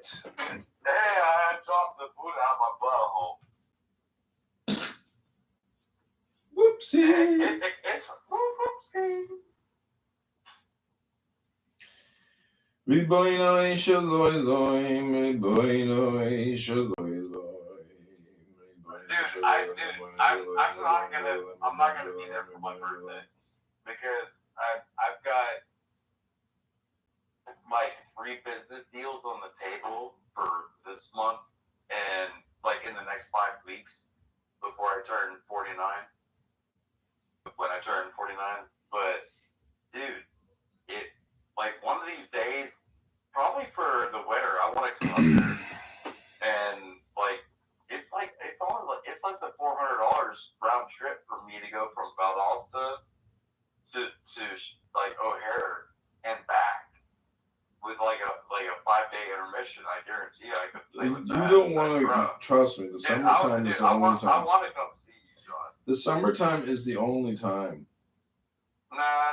shit. Hey, I dropped the food out of my butthole. Whoopsie. It's whoopsie. Me boy no isha loy loy, me boy no isha loy loy. Dude, I'm not gonna be there for my birthday because I've got like 3 business deals on the table for this month and like in the next 5 weeks before I turn 49. When I turn 49, but dude, it like one of these days, probably for the winter, I want to come up there and it's less than $400 round trip for me to go from Valdosta to like O'Hare and back with like a 5-day intermission. I guarantee I could play with that. You don't want to trust me. The summertime is the only time. I want to come see you, John. The summertime is the only time. Nah.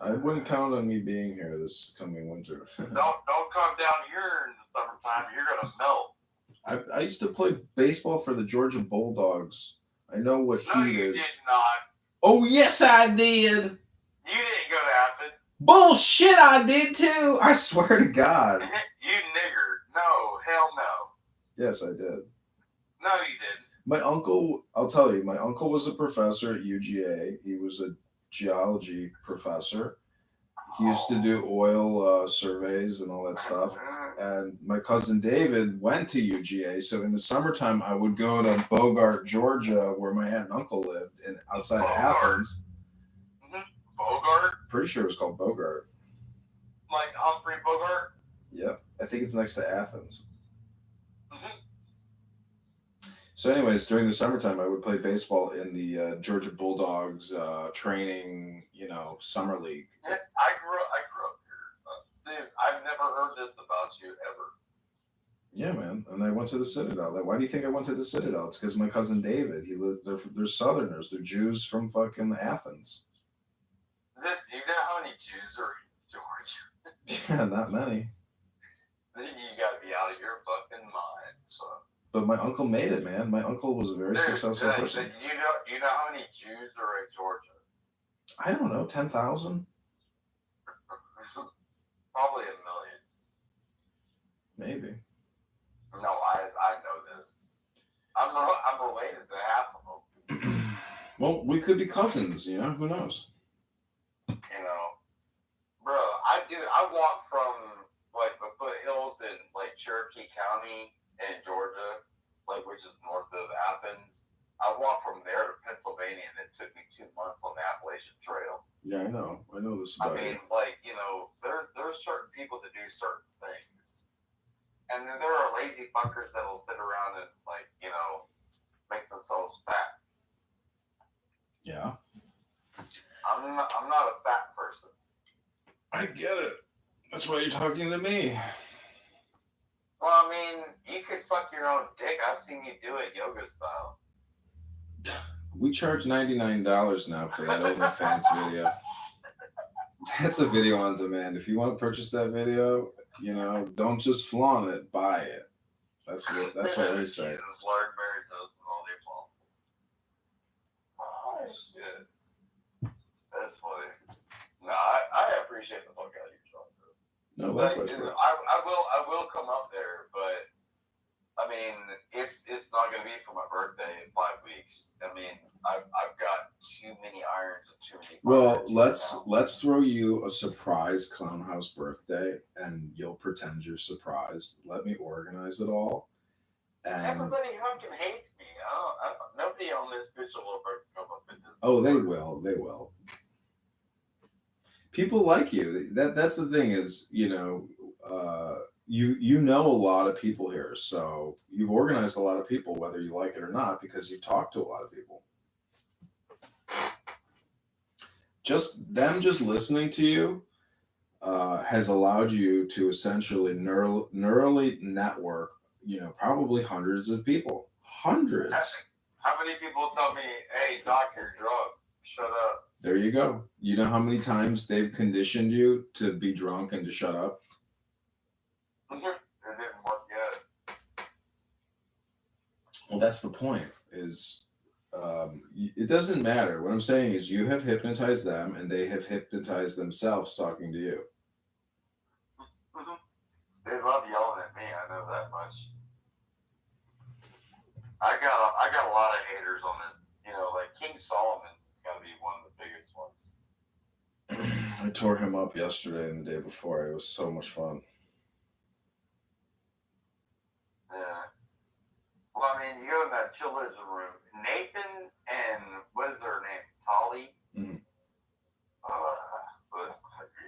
I wouldn't count on me being here this coming winter. Don't come down here in the summertime. You're gonna melt. I used to play baseball for the Georgia Bulldogs. I know what heat is. No, you did not. Oh, yes, I did. You didn't go to Athens. Bullshit, I did too. I swear to God. You nigger. No, hell no. Yes, I did. No, you didn't. My uncle, I'll tell you, my uncle was a professor at UGA. He was a geology professor. He used to do oil surveys and all that stuff. And my cousin David went to UGA. So in the summertime, I would go to Bogart, Georgia, where my aunt and uncle lived, and outside of Athens. Mm-hmm. Bogart? Pretty sure it was called Bogart. Like Humphrey Bogart? Yep. I think it's next to Athens. Mm-hmm. So anyways, during the summertime, I would play baseball in the Georgia Bulldogs training, summer league. I grew up here. Dude, I've never heard this about you ever. Yeah, man. And I went to the Citadel. Why do you think I went to the Citadel? It's because my cousin David, he lived there. They're Southerners. They're Jews from fucking Athens. Do you know how many Jews are in Georgia? Yeah, not many. You gotta be out of your fucking mind, son. But my uncle made it, man. My uncle was a very successful person. You know how many Jews are in Georgia? I don't know, 10,000? Probably 1 million. Maybe. No, I know this. I'm related to half of them. Well, we could be cousins, who knows? Bro, I walk from like the foothills in like Cherokee County in Georgia, which is north of Athens. I walked from there to Pennsylvania, and it took me 2 months on the Appalachian Trail. Yeah, I know this about there are certain people that do certain things, and then there are lazy fuckers that will sit around and make themselves fat. Yeah. I'm not a fat person. I get it. That's why you're talking to me. Well, I mean, you could suck your own dick. I've seen you do it yoga style. We charge $99 now for that OnlyFans video. That's a video on demand. If you want to purchase that video, don't just flaunt it, buy it. That's what we say. Jesus, Lord, Mary, Joseph, and all the apostles. Oh, shit. That's funny. No, I appreciate the fuck out of you, John. No, likewise. I will come up there, but I mean, it's not gonna be for my birthday in 5 weeks. I mean, I've got too many irons and too many. Well, let's throw you a surprise Clown House birthday, and you'll pretend you're surprised. Let me organize it all. And everybody fucking hates me. Nobody on this bitch will ever come up with this. Oh, they will. They will. People like you. That's the thing is, you know a lot of people here, so you've organized a lot of people, whether you like it or not, because you've talked to a lot of people. Just listening to you has allowed you to essentially neurally network, probably hundreds of people. Hundreds. How many people tell me, "Hey, doc, you're drunk. Shut up." There you go. You know how many times they've conditioned you to be drunk and to shut up? Mm-hmm. Well, that's the point. It doesn't matter. What I'm saying is, you have hypnotized them, and they have hypnotized themselves talking to you. Mhm. They love yelling at me. I know that much. I got a lot of haters on this. You know, like King Solomon is gonna be one of the biggest ones. I tore him up yesterday and the day before. It was so much fun. Yeah. Well, I mean, you go in that chillism room. Nathan and what is her name? Tolly. Mhm.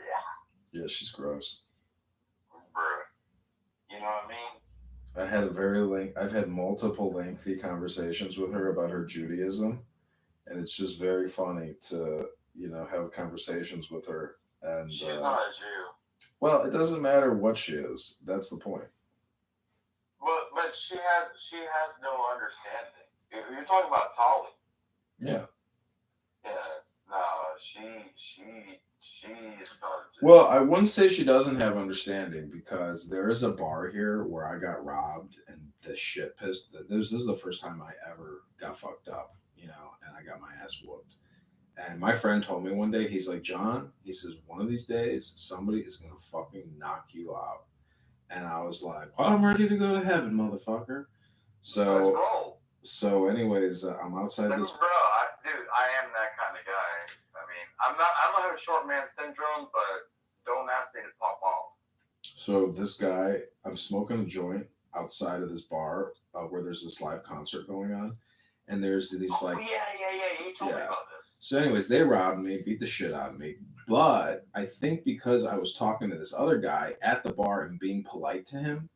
Yeah, Yeah, she's gross. bro. You know what I mean? I've had multiple lengthy conversations with her about her Judaism, and it's just very funny to have conversations with her. And She's not a Jew. well, it doesn't matter what she is. That's the point. But she has no understanding. If you're talking about Tolly. Yeah. Yeah. No, she's not a Jew. Well, I wouldn't say she doesn't have understanding, because there is a bar here where I got robbed and the shit pissed. This is the first time I ever got fucked up, and I got my ass whooped. And my friend told me one day, he's like, John, he says, one of these days, somebody is going to fucking knock you out. And I was like, well, I'm ready to go to heaven, motherfucker. Let's roll. So anyways, I'm outside Like, this. bro, I am that kind of guy. I mean, I don't have short man syndrome, but don't ask me to pop off. So this guy, I'm smoking a joint outside of this bar where there's this live concert going on. And there's these yeah. You told me about this. So anyways, they robbed me, beat the shit out of me. But I think because I was talking to this other guy at the bar and being polite to him,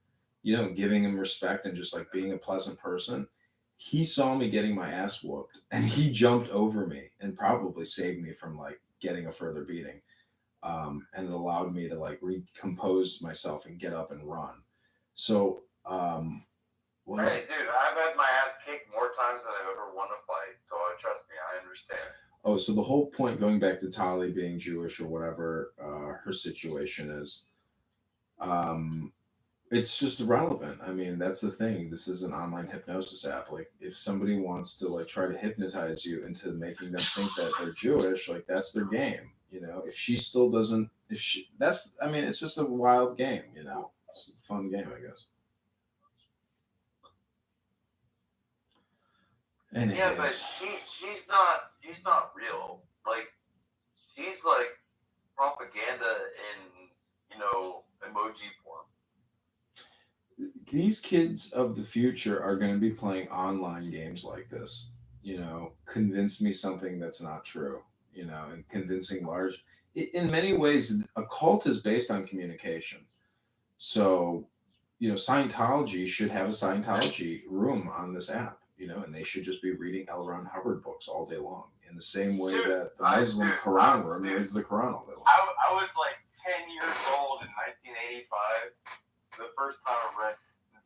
giving him respect and just like being a pleasant person, he saw me getting my ass whooped and he jumped over me and probably saved me from like getting a further beating. And it allowed me to like recompose myself and get up and run. So, hey, dude, I've had my ass kicked more times than I've ever won a fight. So trust me, I understand. Oh, so the whole point, going back to Tali being Jewish or whatever her situation is, it's just irrelevant. I mean, that's the thing. This is an online hypnosis app. Like, if somebody wants to like try to hypnotize you into making them think that they're Jewish, like that's their game. If she still doesn't, I mean, it's just a wild game. It's a fun game, I guess. Anyways. Yeah, but she's not real. Like, she's like propaganda in emoji form. These kids of the future are going to be playing online games like this. Convince me something that's not true. And convincing large. In many ways, a cult is based on communication. So, Scientology should have a Scientology room on this app. And they should just be reading L. Ron Hubbard books all day long, in the same way that the Muslim Quran room reads the Quran all day long. I was like 10 years old in 1985. The first time I read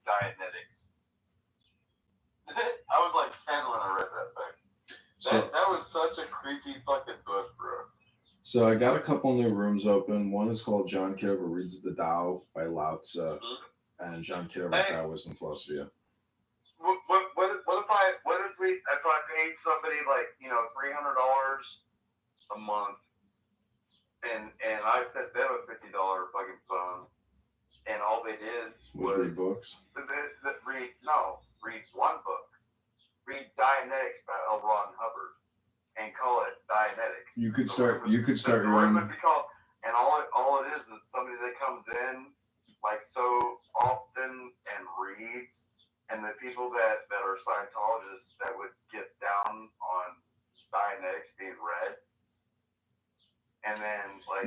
Dianetics. I was like 10 when I read that book. That was such a creepy fucking book, bro. So I got a couple new rooms open. One is called John Kidover Reads the Tao by Lao Tzu, and John Kidover Tao Wisdom Philosophy. If I paid somebody like $300 a month, and I sent them a $50 fucking phone, and all they did was read books. Read one book. Read Dianetics by L. Ron Hubbard, and call it Dianetics. You could start your own. And all it is somebody that comes in like so often and reads. And the people that are Scientologists that would get down on Dianetics being read, and then like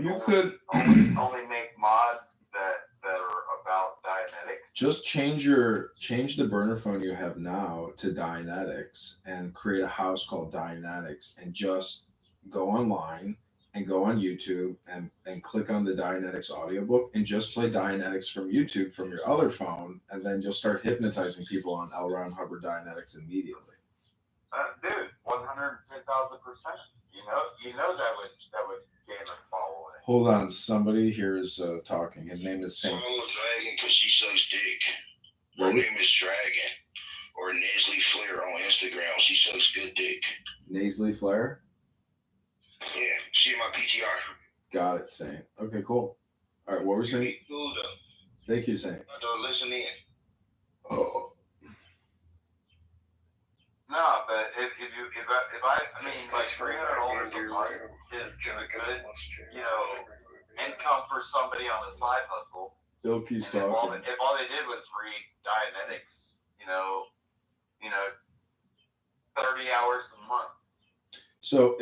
only make mods that are about Dianetics. Just change the burner phone you have now to Dianetics and create a house called Dianetics, and just go online and go on YouTube and click on the Dianetics audiobook and just play Dianetics from YouTube from your other phone, and then you'll start hypnotizing people on L. Ron Hubbard Dianetics immediately. Dude, 110,000%. You know that would gain a following. Hold on, somebody here is talking. His name is Saint. Follow Dragon because she sucks dick. Her name is Dragon. Or Nasally Flair on Instagram. She sucks good dick. Nasally Flair? Yeah, she my PTR. Got it, Saint. Okay, cool. All right, what were we saying? Cool though. Thank you, Saint. Don't listen in. Oh. No, but I mean, like $300 a month is a good, income for somebody on the side hustle. Ilky's And talking. if all they did was read Dianetics, 30 hours a month. So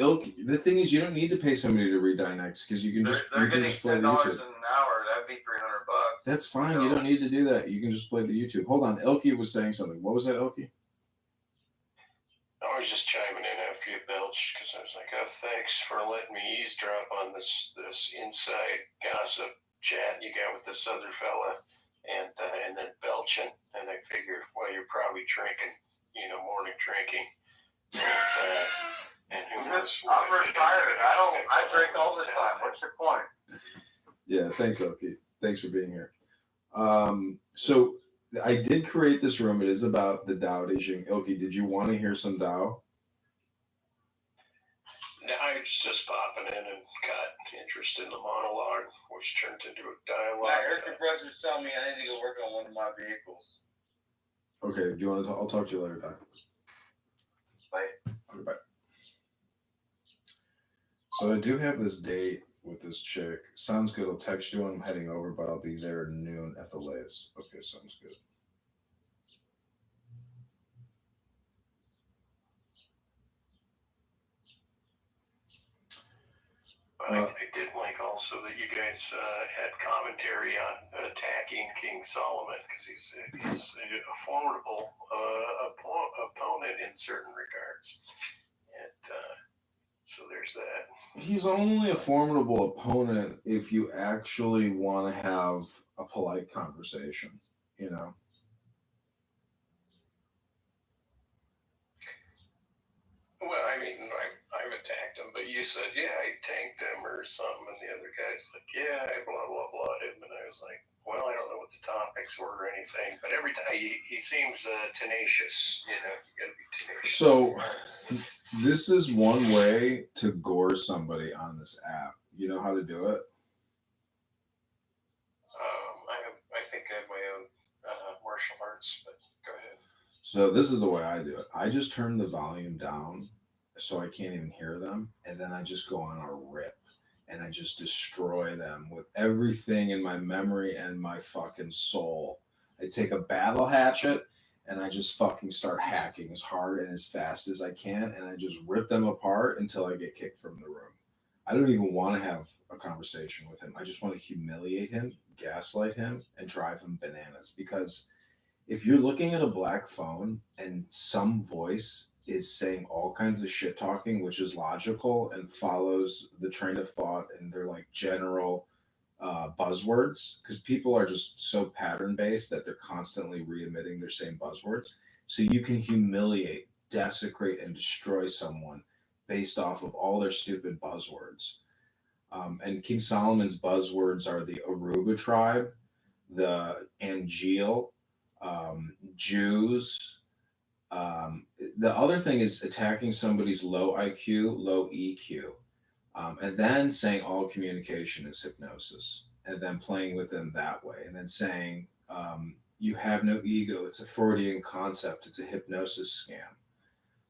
the thing is, you don't need to pay somebody to read Dynex because you can just they're you can getting just play the $10 YouTube. an hour. That'd be $300. That's fine. You don't need to do that. You can just play the YouTube. Hold on, Ilky was saying something. What was that, Ilky? I was just chiming in after you belched because I was like, "Oh, thanks for letting me eavesdrop on this inside gossip chat you got with this other fella," and then belching. And I figured, well, you're probably drinking, morning drinking. And who knows? I'm retired. I drink all the time. What's your point? Yeah, thanks, Ilky. Thanks for being here. So I did create this room. It is about the Tao Te Ching. Ilky, did you want to hear some Tao? No, I was just popping in and got interested in the monologue, which turned into a dialogue. My air compressor's telling me I need to go work on one of my vehicles. Okay, do you want to I'll talk to you later, Tao. Bye. Okay, bye. So I do have this date with this chick. Sounds good. I'll text you when I'm heading over, but I'll be there noon at the latest. Okay, sounds good. I did like also that you guys had commentary on attacking King Solomon because he's a formidable opponent in certain regards, and so there's that. He's only a formidable opponent if you actually want to have a polite conversation, Well, I mean, I've attacked him, but you said, yeah, I tanked him or something, and the other guy's like, yeah, I blah, blah, blah him, and I was like, well, I don't know what the topics were or anything, but every time he seems tenacious, you gotta be tenacious. So this is one way to gore somebody on this app. You know how to do it? I think I have my own martial arts, but go ahead. So this is the way I do it. I just turn the volume down so I can't even hear them, and then I just go on a rip and I just destroy them with everything in my memory and my fucking soul. I take a battle hatchet and I just fucking start hacking as hard and as fast as I can, and I just rip them apart until I get kicked from the room. I don't even want to have a conversation with him. I just want to humiliate him, gaslight him, and drive him bananas. Because if you're looking at a black phone and some voice is saying all kinds of shit talking, which is logical and follows the train of thought, and they're like general buzzwords, because people are just so pattern based that they're constantly re-emitting their same buzzwords. So you can humiliate, desecrate, and destroy someone based off of all their stupid buzzwords. And King Solomon's buzzwords are the Aruba tribe, the Angel, Jews. The other thing is attacking somebody's low IQ, low EQ, and then saying all communication is hypnosis, and then playing with them that way, and then saying you have no ego. It's a Freudian concept. It's a hypnosis scam.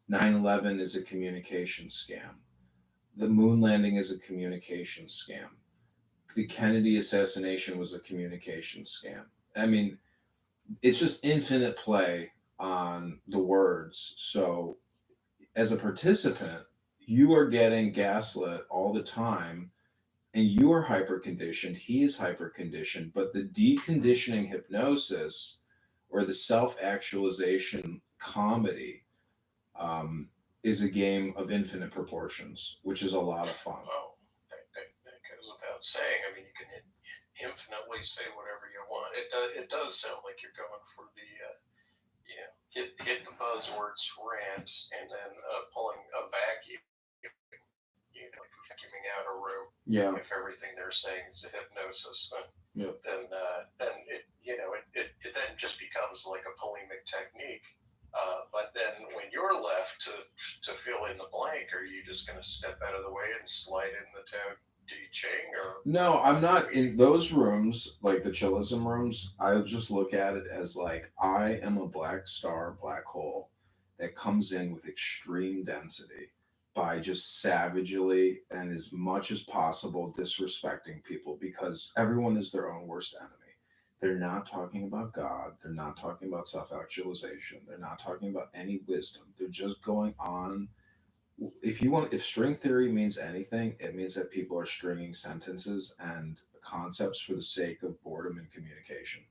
9/11 is a communication scam. The moon landing is a communication scam. The Kennedy assassination was a communication scam. I mean, it's just infinite play on the words. So as a participant, you are getting gaslit all the time, and you are hyper conditioned. He is hyper conditioned, but the deconditioning hypnosis or the self actualization comedy is a game of infinite proportions, which is a lot of fun. Well, that goes without saying. I mean, you can infinitely say whatever you want. It does sound like you're going for the hit the buzzwords rant and then pulling a vacuum, like vacuuming out a room. Yeah. If everything they're saying is a hypnosis, Yep. then it then just becomes like a polemic technique. to fill in the blank. Are you just going to step out of the way and slide in the Tao Te Ching, or No, I'm not in those rooms, like the chillism rooms. I just look at it as like I am a black star, black hole that comes in with extreme density by just savagely and as much as possible disrespecting people because everyone is their own worst enemy. They're not talking about God. They're not talking about self actualization. They're not talking about any wisdom. They're just going on. If string theory means anything, it means that people are stringing sentences and concepts for the sake of boredom and communication.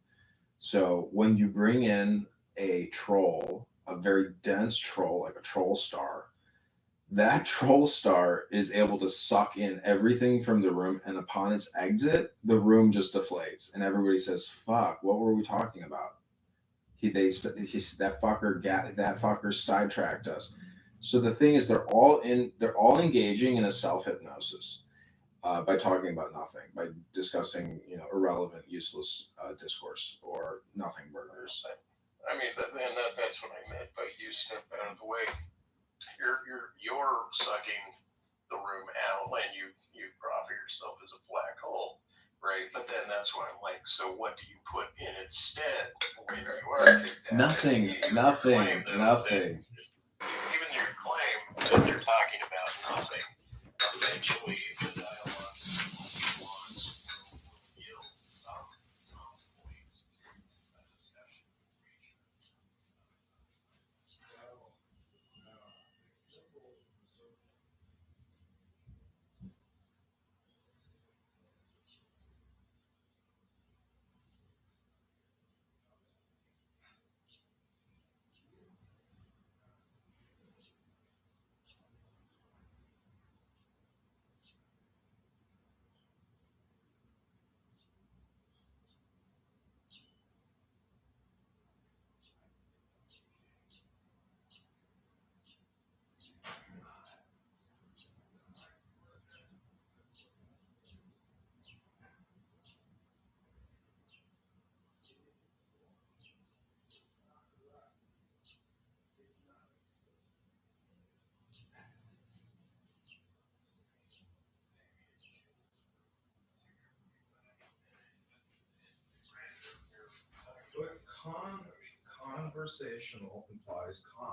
So when you bring in a troll, a very dense troll like a troll star, that troll star is able to suck in everything from the room, and upon its exit the room just deflates and everybody says, fuck, what were we talking about? That fucker sidetracked us. So the thing is, they're all engaging in a self hypnosis by talking about nothing, by discussing irrelevant, useless discourse or nothing burgers. I mean, that's what I meant by you step out of the way. You're sucking the room out, and you proffer yourself as a black hole, right? But then that's why I'm like, so what do you put in instead when you are kicked out? Nothing. Even your claim that they're talking about nothing, eventually the dialogue will yield some point discussion. But conversational implies con,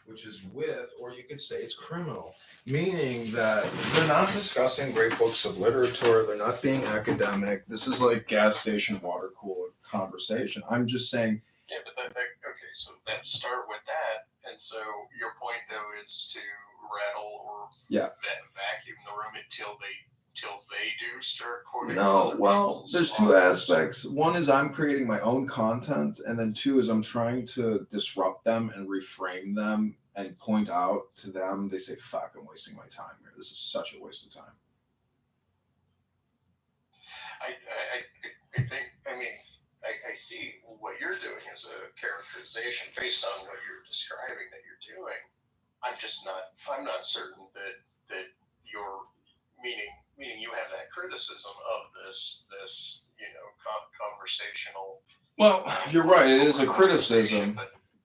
which is with, or you could say it's criminal, meaning that they're not discussing great books of literature, they're not being academic. This is like gas station water cooler conversation. I'm just saying. Yeah, but okay, so let's start with that. And so your point, though, is to rattle or vacuum the room until they do start quoting. No, well, there's two aspects. One is I'm creating my own content, and then two is I'm trying to disrupt them and reframe them and point out to them. They say, fuck, I'm wasting my time here. This is such a waste of time. I think, I see what you're doing as a characterization based on what you're describing that you're doing. I'm not certain that you're meaning you have that criticism of this conversational. Well, you're right. It is a criticism.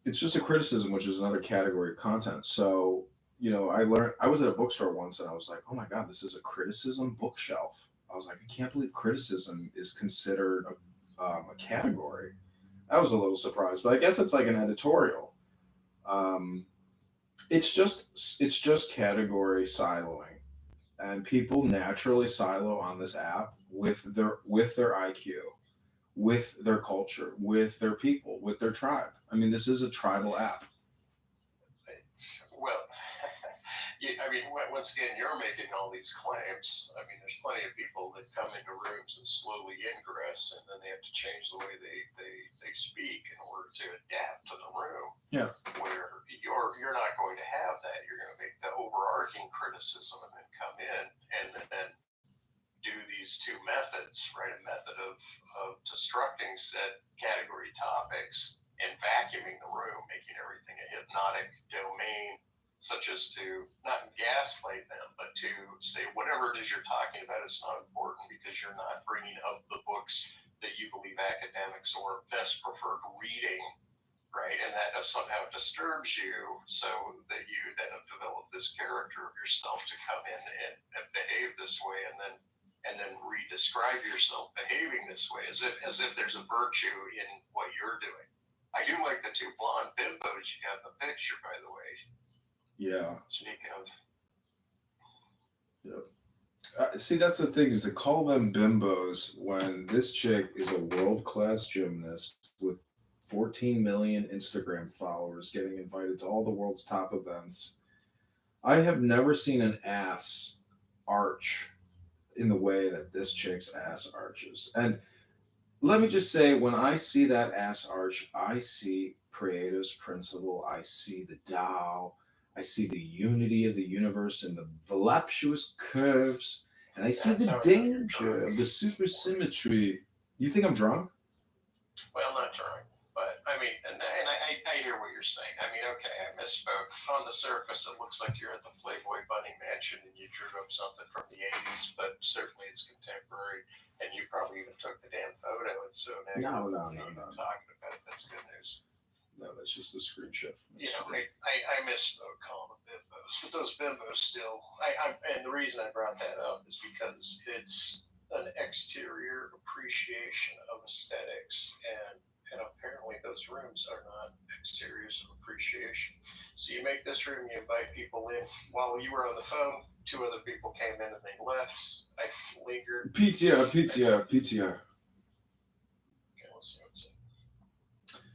It's just a criticism, which is another category of content. So, I was at a bookstore once and I was like, oh my God, this is a criticism bookshelf. I was like, I can't believe criticism is considered a category. I was a little surprised, but I guess it's like an editorial. It's just category siloing, and people naturally silo on this app with their IQ, with their culture, with their people, with their tribe. I mean, this is a tribal app. Well, once again, you're making all these claims. I mean, there's plenty of people that come into rooms and slowly ingress, and then they have to change the way they speak in order to adapt to the room. Yeah. Where you're not going to have that. You're going to make the overarching criticism and then come in and then do these two methods, right? A method of destructing said category topics and vacuuming the room, making everything a hypnotic domain, such as to not gaslight them, but to say whatever it is you're talking about is not important because you're not bringing up the books that you believe academics or best preferred reading, right? And that somehow disturbs you, so that you then have developed this character of yourself to come in and behave this way, and then re-describe yourself behaving this way, as if there's a virtue in what you're doing. I do like the two blonde bimbos you got in the picture, by the way. Yeah. Speaking of, See, that's the thing is to call them bimbos when this chick is a world class gymnast with 14 million Instagram followers, getting invited to all the world's top events. I have never seen an ass arch in the way that this chick's ass arches. And let me just say, when I see that ass arch, I see Pareto's principle, I see the Tao, I see the unity of the universe and the voluptuous curves, and I see That's the how I know you're danger drunk. of the supersymmetry. You think I'm drunk? well, not drunk, but I mean, and I hear what you're saying. I mean, okay, I misspoke. On the surface, it looks like you're at the Playboy Bunny Mansion and you drew up something from the '80s, but certainly it's contemporary, and you probably even took the damn photo. And so now No, you're no, no, no, no. talking about it. That's good news. No, that's just a screenshot from You know, Instagram. I misspoke calling them bimbos, but those bimbos still. And the reason I brought that up is because it's an exterior appreciation of aesthetics, and apparently those rooms are not exteriors of appreciation. So you make this room, you invite people in. While you were on the phone, two other people came in and they left. I lingered. PTR, PTR, PTR. Okay, let's see what's in.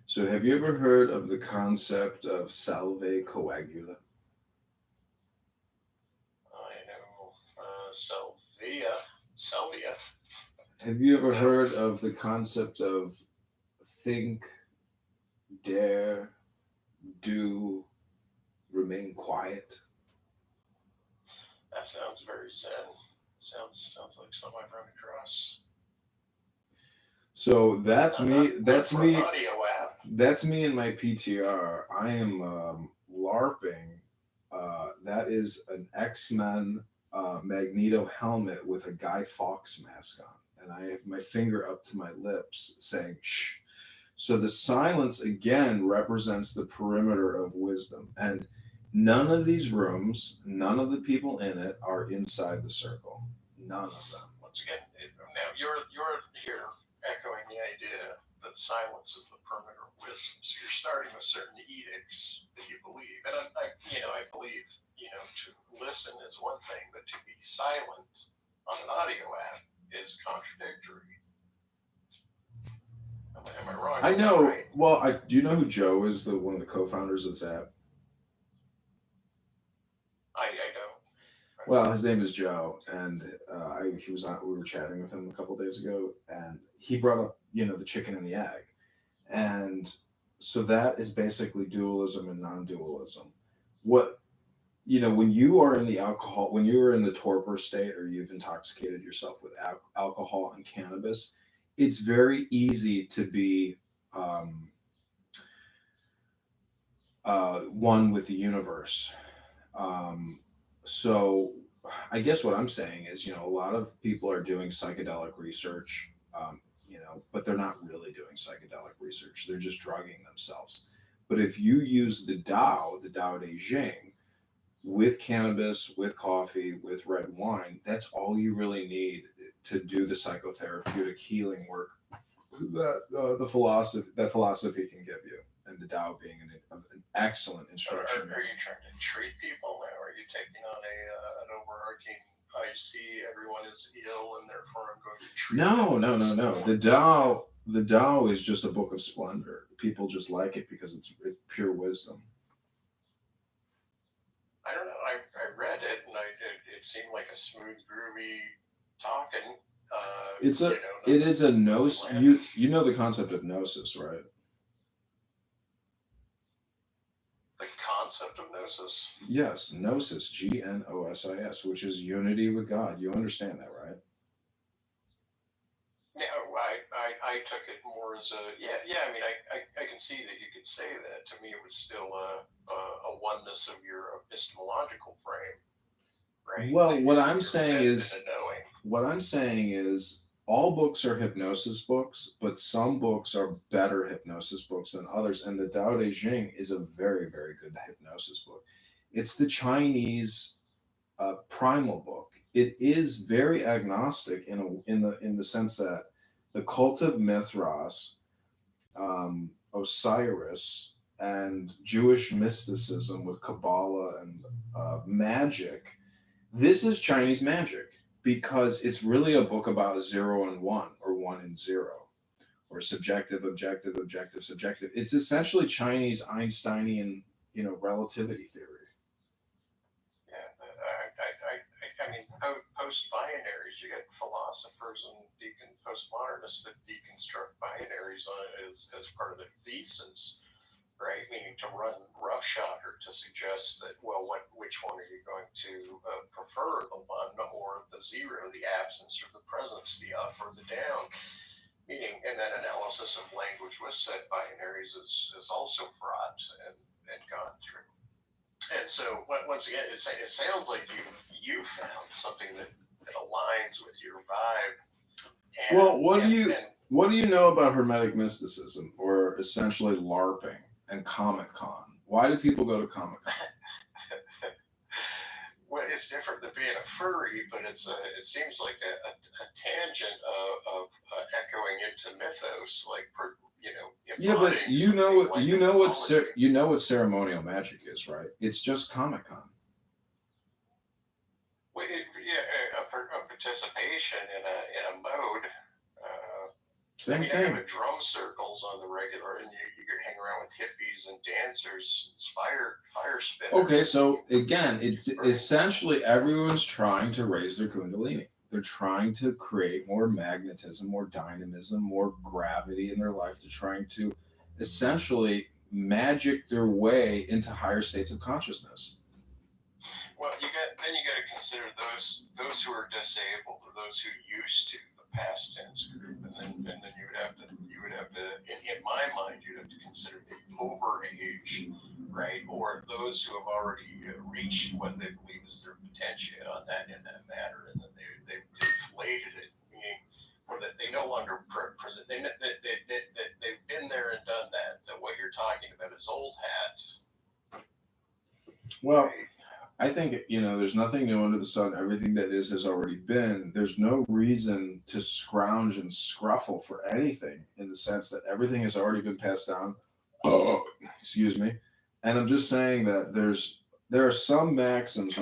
So, have you ever heard of the concept of salve coagula? I know Salvia. Have you ever No. heard of the concept of think, dare, do, remain quiet? That sounds very zen. Sounds like something I've run across. So that's me. That's For me. an audio app. That's me in my PTR. I am LARPing. That is an X-Men Magneto helmet with a Guy Fawkes mask on, and I have my finger up to my lips saying "shh." So the silence again represents the perimeter of wisdom, and none of these rooms, none of the people in it are inside the circle. None of them. Once again, now you're here echoing the idea that silence is the perimeter of wisdom. So you're starting with certain edicts that you believe, and I believe to listen is one thing, but to be silent on an audio app is contradictory. Am I wrong? I know. Right? Well, do you know who Joe is? The one of the co-founders of this app. I don't. Well, his name is Joe, and he was on. We were chatting with him a couple days ago, and he brought up the chicken and the egg, and so that is basically dualism and non-dualism. What when you are in the alcohol, when you are in the torpor state, or you've intoxicated yourself with alcohol and cannabis, it's very easy to be one with the universe. So I guess what I'm saying is, a lot of people are doing psychedelic research, but they're not really doing psychedelic research. They're just drugging themselves. But if you use the Tao De Jing, with cannabis, with coffee, with red wine, that's all you really need to do the psychotherapeutic healing work that philosophy can give you, and the Tao being an excellent instruction. Are you trying to treat people now? Are you taking on an overarching? I see everyone is ill, and therefore I'm going to treat. No. The Tao is just a book of splendor. People just like it because it's pure wisdom. I don't know. I read it, and it seemed like a smooth, groovy talking. It is a gnosis. You know the concept of gnosis, right? The concept of gnosis. Yes, gnosis, Gnosis, which is unity with God. You understand that, right? Yeah, I took it more as a I mean, I can see that you could say that. To me, it was still a oneness of your epistemological frame, right? Well, what I'm saying is all books are hypnosis books, but some books are better hypnosis books than others. And the Tao Te Ching is a very, very good hypnosis book. It's the Chinese primal book. It is very agnostic in the sense that the cult of Mithras, Osiris, and Jewish mysticism with Kabbalah and magic. This is Chinese magic because it's really a book about 0 and 1 or 1 and 0 or subjective, objective, objective, subjective. It's essentially Chinese Einsteinian, relativity theory. Yeah, I mean, post-binaries, you get philosophers and postmodernists that deconstruct binaries as part of their thesis, right? Meaning to run roughshod or to suggest that, well, which one are you going to prefer, the 1 or the 0, the absence or the presence, the up or the down? Meaning, and then analysis of language with set binaries is also fraught and gone through. And so, once again, it sounds like you found something that aligns with your vibe. And, well, what do you know about Hermetic mysticism, or essentially LARPing and Comic Con? Why do people go to Comic Con? Well, it's different than being a furry, but it seems like a tangent of echoing into mythos, like Yeah, but you know what ceremonial magic is, right? It's just Comic Con. Well, a participation in a mode. Same I thing. go to drum circles on the regular, and you hang around with hippies and dancers, and fire spinners. Okay, so again, it's essentially everyone's trying to raise their kundalini. They're trying to create more magnetism, more dynamism, more gravity in their life. They're trying to essentially magic their way into higher states of consciousness. Well, you got to consider those who are disabled, or those who used to, the past tense group, and then you would have to in my mind you'd have to consider the overage, right, or those who have already reached what they believe is their potential on that in that matter, and then they've deflated it, meaning or that they no longer present. They've been there and done that. That what you're talking about is old hats. Well, I think, there's nothing new under the sun. Everything that is has already been. There's no reason to scrounge and scruffle for anything in the sense that everything has already been passed down. Oh, excuse me. And I'm just saying that there are some maxims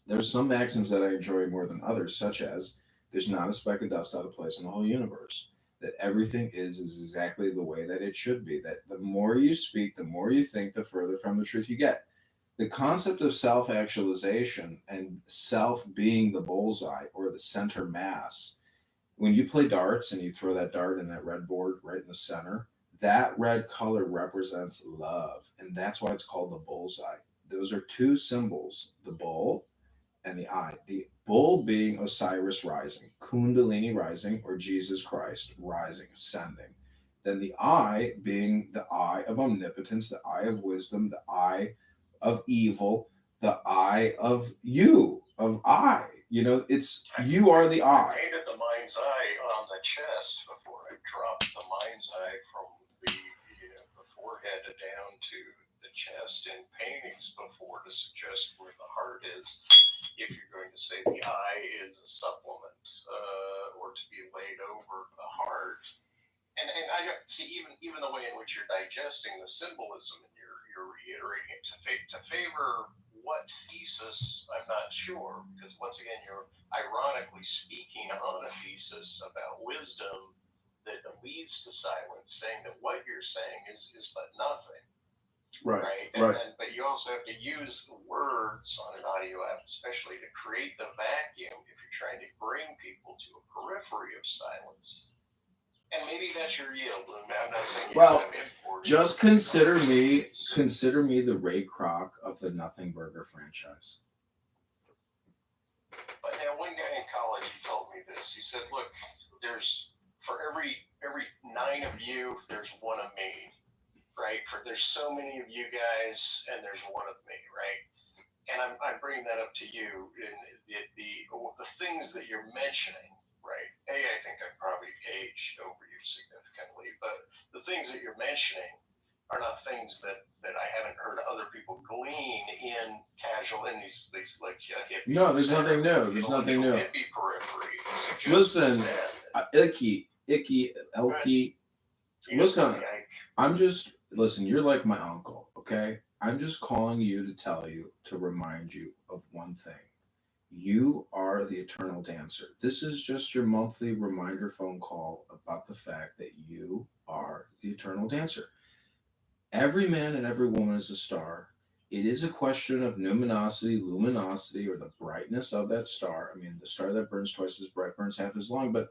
there's some maxims that I enjoy more than others, such as there's not a speck of dust out of place in the whole universe. That everything is exactly the way that it should be. That the more you speak, the more you think, the further from the truth you get. The concept of self-actualization and self being the bullseye or the center mass, when you play darts and you throw that dart in that red board right in the center, that red color represents love. And that's why it's called the bullseye. Those are two symbols, the bull and the eye. The bull being Osiris rising, Kundalini rising, or Jesus Christ rising, ascending. Then the eye being the eye of omnipotence, the eye of wisdom, the eye of evil, the eye of you, of I. It's you are the I. I painted the mind's eye on the chest before I dropped the mind's eye from the forehead down to the chest in paintings before to suggest where the heart is. If you're going to say the eye is a supplement or to be laid over the heart. And I don't see even the way in which you're digesting the symbolism and you're reiterating it to favor what thesis, I'm not sure, because once again you're ironically speaking on a thesis about wisdom that leads to silence, saying that what you're saying is but nothing. Right. But you also have to use words on an audio app, especially to create the vacuum if you're trying to bring people to a periphery of silence. And maybe that's your yield. I'm not saying just consider me the Ray Kroc of the Nothing Burger franchise. But now, one guy in college told me this. He said, "Look, there's for every 9 of you, there's 1 of me, right? There's so many of you guys, and there's 1 of me, right?" And I'm bringing that up to you. In the things that you're mentioning, right? I think I've probably aged over you significantly, but the things that you're mentioning are not things that I haven't heard other people glean in casual in these like hippie. No, there's nothing new. There's nothing new. Hippie periphery. Listen, Icky, Elky. Listen, listen. You're like my uncle, okay? I'm just calling you to remind you of one thing. You are the eternal dancer. This is just your monthly reminder phone call about the fact that you are the eternal dancer. Every man and every woman is a star. It is a question of luminosity, or the brightness of that star. I mean, the star that burns twice as bright burns half as long. But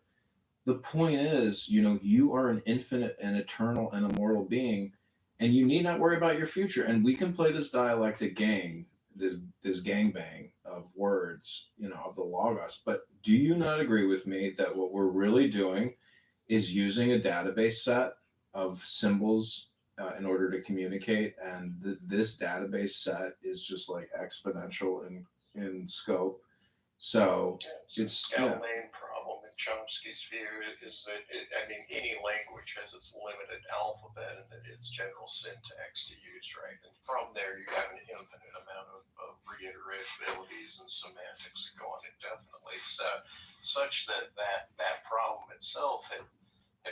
the point is, you are an infinite and eternal and immortal being, and you need not worry about your future. And we can play this dialectic game, this gangbang of words, of the logos. But do you not agree with me that what we're really doing is using a database set of symbols in order to communicate, and this database set is just like exponential in scope. So it's the main problem in Chomsky's view is that any language has its limited alphabet and its general syntax to use, right? And from there you have an infinite amount of reiterabilities and semantics that go on indefinitely. So such that problem itself had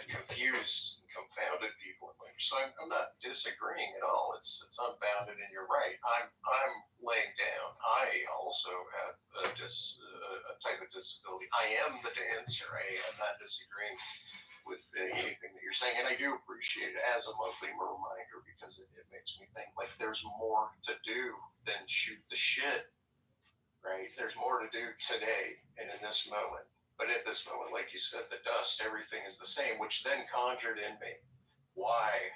confused and confounded people. So I'm not disagreeing at all. It's unbounded, and you're right. I'm laying down. I also have a type of disability. I am the dancer. I'm not disagreeing with anything that you're saying, and I do appreciate it as a monthly reminder because it makes me think like there's more to do than shoot the shit. Right? There's more to do today and in this moment. But at this moment, like you said, the dust, everything is the same, which then conjured in me why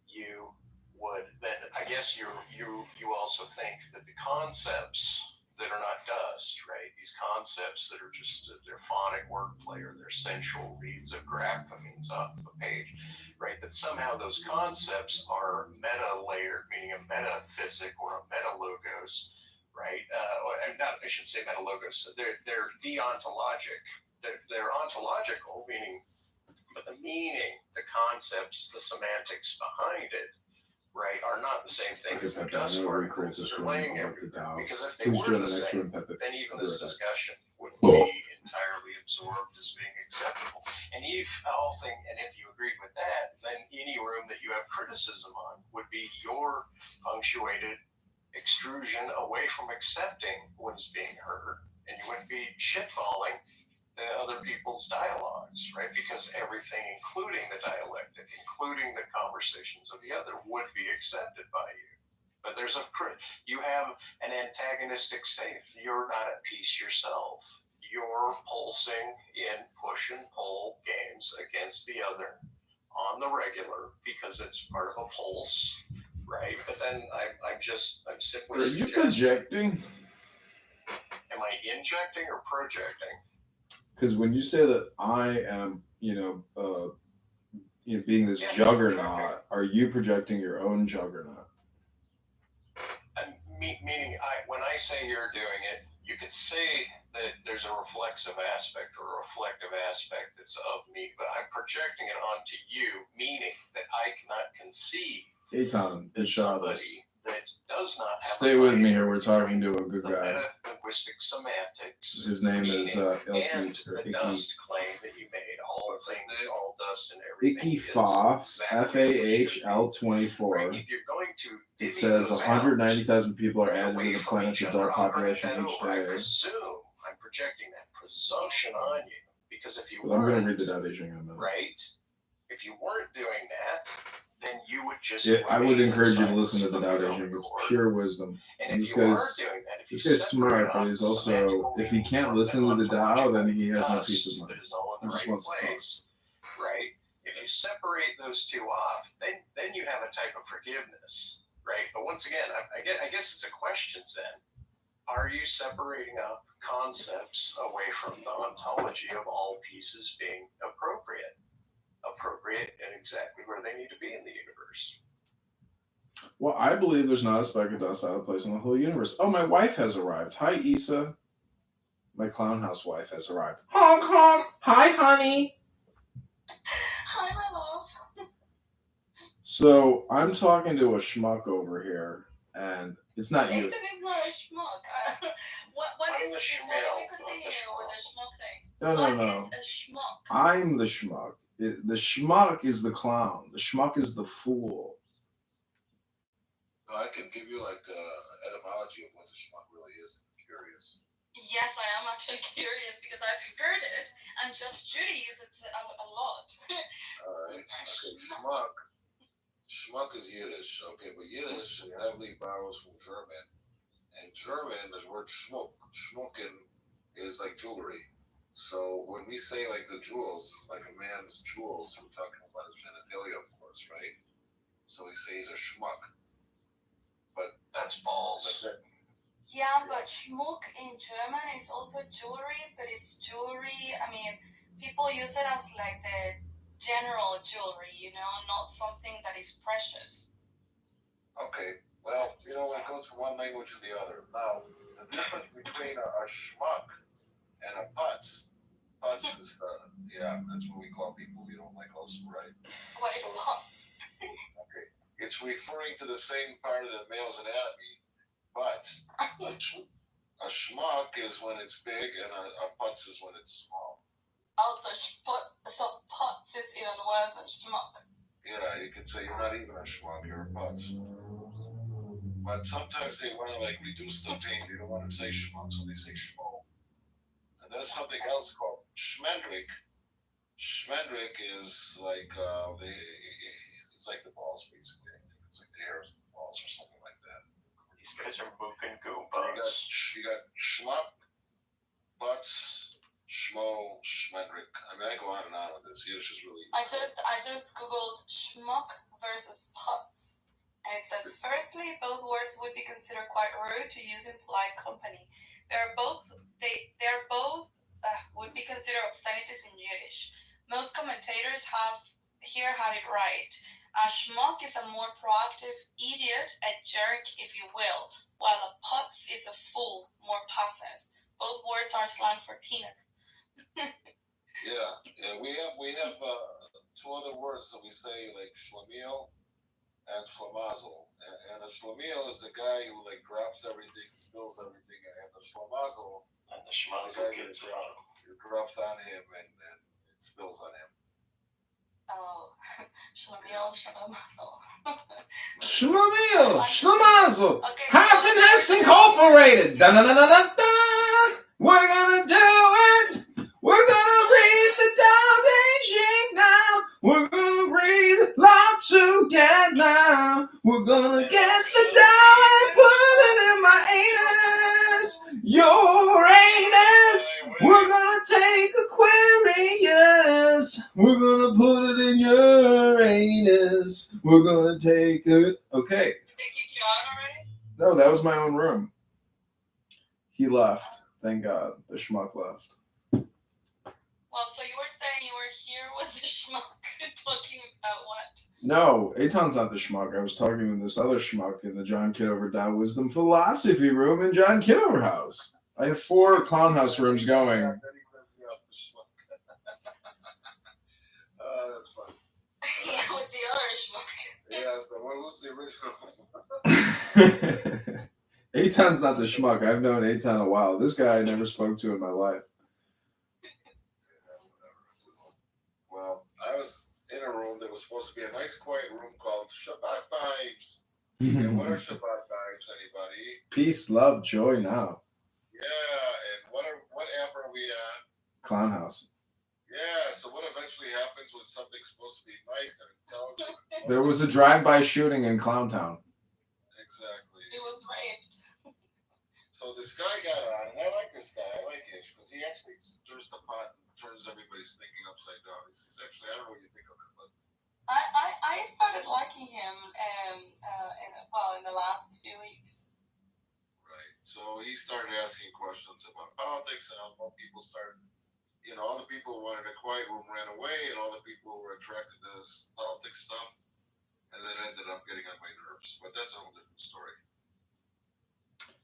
you would then. I guess you also think that the concepts that are not dust, right? These concepts that are just their phonic wordplay or their sensual reads of graphemes off of a page, right? That somehow those concepts are meta layered, meaning a metaphysic or a meta logos. Right? I shouldn't say metalogos. They're deontologic. They're ontological, meaning, but the meaning, the concepts, the semantics behind it, right, are not the same thing as the dust particles that are laying everywhere. Because if they were the same, then even this discussion would be entirely absorbed as being acceptable. And if you agreed with that, then any room that you have criticism on would be your punctuated extrusion away from accepting what is being heard, and you wouldn't be shitballing the other people's dialogues, right? Because everything, including the dialectic, including the conversations of the other, would be accepted by you. But you have an antagonistic state. You're not at peace yourself. You're pulsing in push and pull games against the other on the regular because it's part of a pulse. Right, but then I'm simply. Are you projecting? Am I injecting or projecting? Because when you say that I am, being this juggernaut, are you projecting your own juggernaut? Meaning, when I say you're doing it, you could say that there's a reflexive aspect or a reflective aspect that's of me, but I'm projecting it onto you, meaning that I cannot conceive. Eitan, good shot. That does not have Stay with me here. We're talking to a good guy. Linguistic semantics. His name is Elky, and the Icky. Dust claim that you made. All things, all dust and everything. Icky Foth, FAHL24. If you're going to, it says 190,000 people are added to the planet's adult population each day. I presume I'm projecting that presumption on you because if you I'm going to read the Tao Te Ching in a minute. Right? If you weren't doing that, then you would just. I would encourage you to listen to the Tao Te Ching. It's pure wisdom. And this guy's smart, but he's also, if he can't listen to the Tao, then he has no peace of mind. He just wants to talk. Right? If you separate those two off, then you have a type of forgiveness, right? But once again, I guess it's a question then. Are you separating up concepts away from the ontology of all pieces being appropriate and exactly where they need to be in the universe? Well, I believe there's not a speck of dust out of place in the whole universe. Oh, my wife has arrived. Hi, Issa. My clown house wife has arrived. Honk honk. Hi, honey. Hi, my love. So I'm talking to a schmuck over here, and it's not you. Nathan is not a schmuck. What I'm is the before schmel, we continue with the schmuck thing? No, no, What no. is a schmuck? I'm the schmuck. The schmuck is the clown. The schmuck is the fool. No, I can give you like the etymology of what the schmuck really is. I'm curious. Yes, I am actually curious because I've heard it, and Judge Judy uses it a lot. All right. Okay, schmuck. Schmuck is Yiddish, okay, but Yiddish heavily borrows from German. And German, the word schmuck, schmucken is like jewelry. So when we say like the jewels, like a man's jewels, we're talking about his genitalia, of course, right? So we say he's a schmuck. But That's balls. Yeah, but schmuck in German is also jewelry, but it's jewelry. I mean, people use it as like the general jewelry, not something that is precious. okay, well, it goes from one language to the other. Now, the difference between a schmuck and a putz. Putz is, that's what we call people we don't like also, right? What is putz? Okay, it's referring to the same part of the male's anatomy, but a schmuck is when it's big and a putz is when it's small. Also, so putz is even worse than schmuck. Yeah, you could say you're not even a schmuck, you're a putz. But sometimes they want to like reduce the pain. They don't want to say schmuck, so they say schmo. And there's something else called schmendrick. Schmendrick is like it's like the balls basically. I think it's like the hairs of the balls or something like that. These guys are moving You goombas. got schmuck, butts, schmo, schmendrick. I mean, I go on and on with this. Yiddish is really. I just googled schmuck versus putz, and it says firstly, both words would be considered quite rude to use in polite company. They're both would be considered obscenities in Yiddish. Most commentators have had it right. A schmuck is a more proactive idiot, a jerk, if you will, while a putz is a fool, more passive. Both words are slang for penis. Yeah, we have two other words that we say like schlemiel and schlemazel. And a schlemiel is the guy who like drops everything, spills everything, and the schlemazel And the is the schmuck guy gets who drops on him and it spills on him. Oh, schlemiel, schlemazel. Schlemiel, schlemazel. Okay. Hafen Incorporated. Da da da da da da. We're gonna do it. We're gonna read the Tao Te Ching now. We're gonna read loud together now. We're gonna get the Tao and put it in my anus. Your anus. We're gonna take Aquarius. We're gonna put it in your anus. We're gonna take it. Okay. Did they kick you out already? No, that was my own room. He left. Thank God. The schmuck left. Well, so you were saying you were here with the schmuck talking about what? No, Eitan's not the schmuck. I was talking with this other schmuck in the John Kidover Tao Wisdom Philosophy room in John Kidover House. I have 4 clown house rooms going. That's funny. Yeah, with the other schmuck. Yeah, but what was the original? Eitan's not the schmuck. I've known Eitan a while. This guy I never spoke to in my life. Well, I was in a room that was supposed to be a nice, quiet room called Shabbat Vibes. And what are Shabbat Vibes, anybody? Peace, love, joy now. Yeah, and what app are we on? Clown house. Yeah, so what eventually happens when something's supposed to be nice and intelligent? There was a drive-by shooting in Clowntown. Exactly. It was raped. So this guy got on, and I like this guy. I like Ish because he actually stirs the pot and turns everybody's thinking upside down. He's actually, I don't know what you think of him, but I started liking him in the last few weeks. right. So he started asking questions about politics, and all people started, all the people who wanted a quiet room ran away, and all the people who were attracted to this politics stuff, and then ended up getting on my nerves. But that's a whole different story.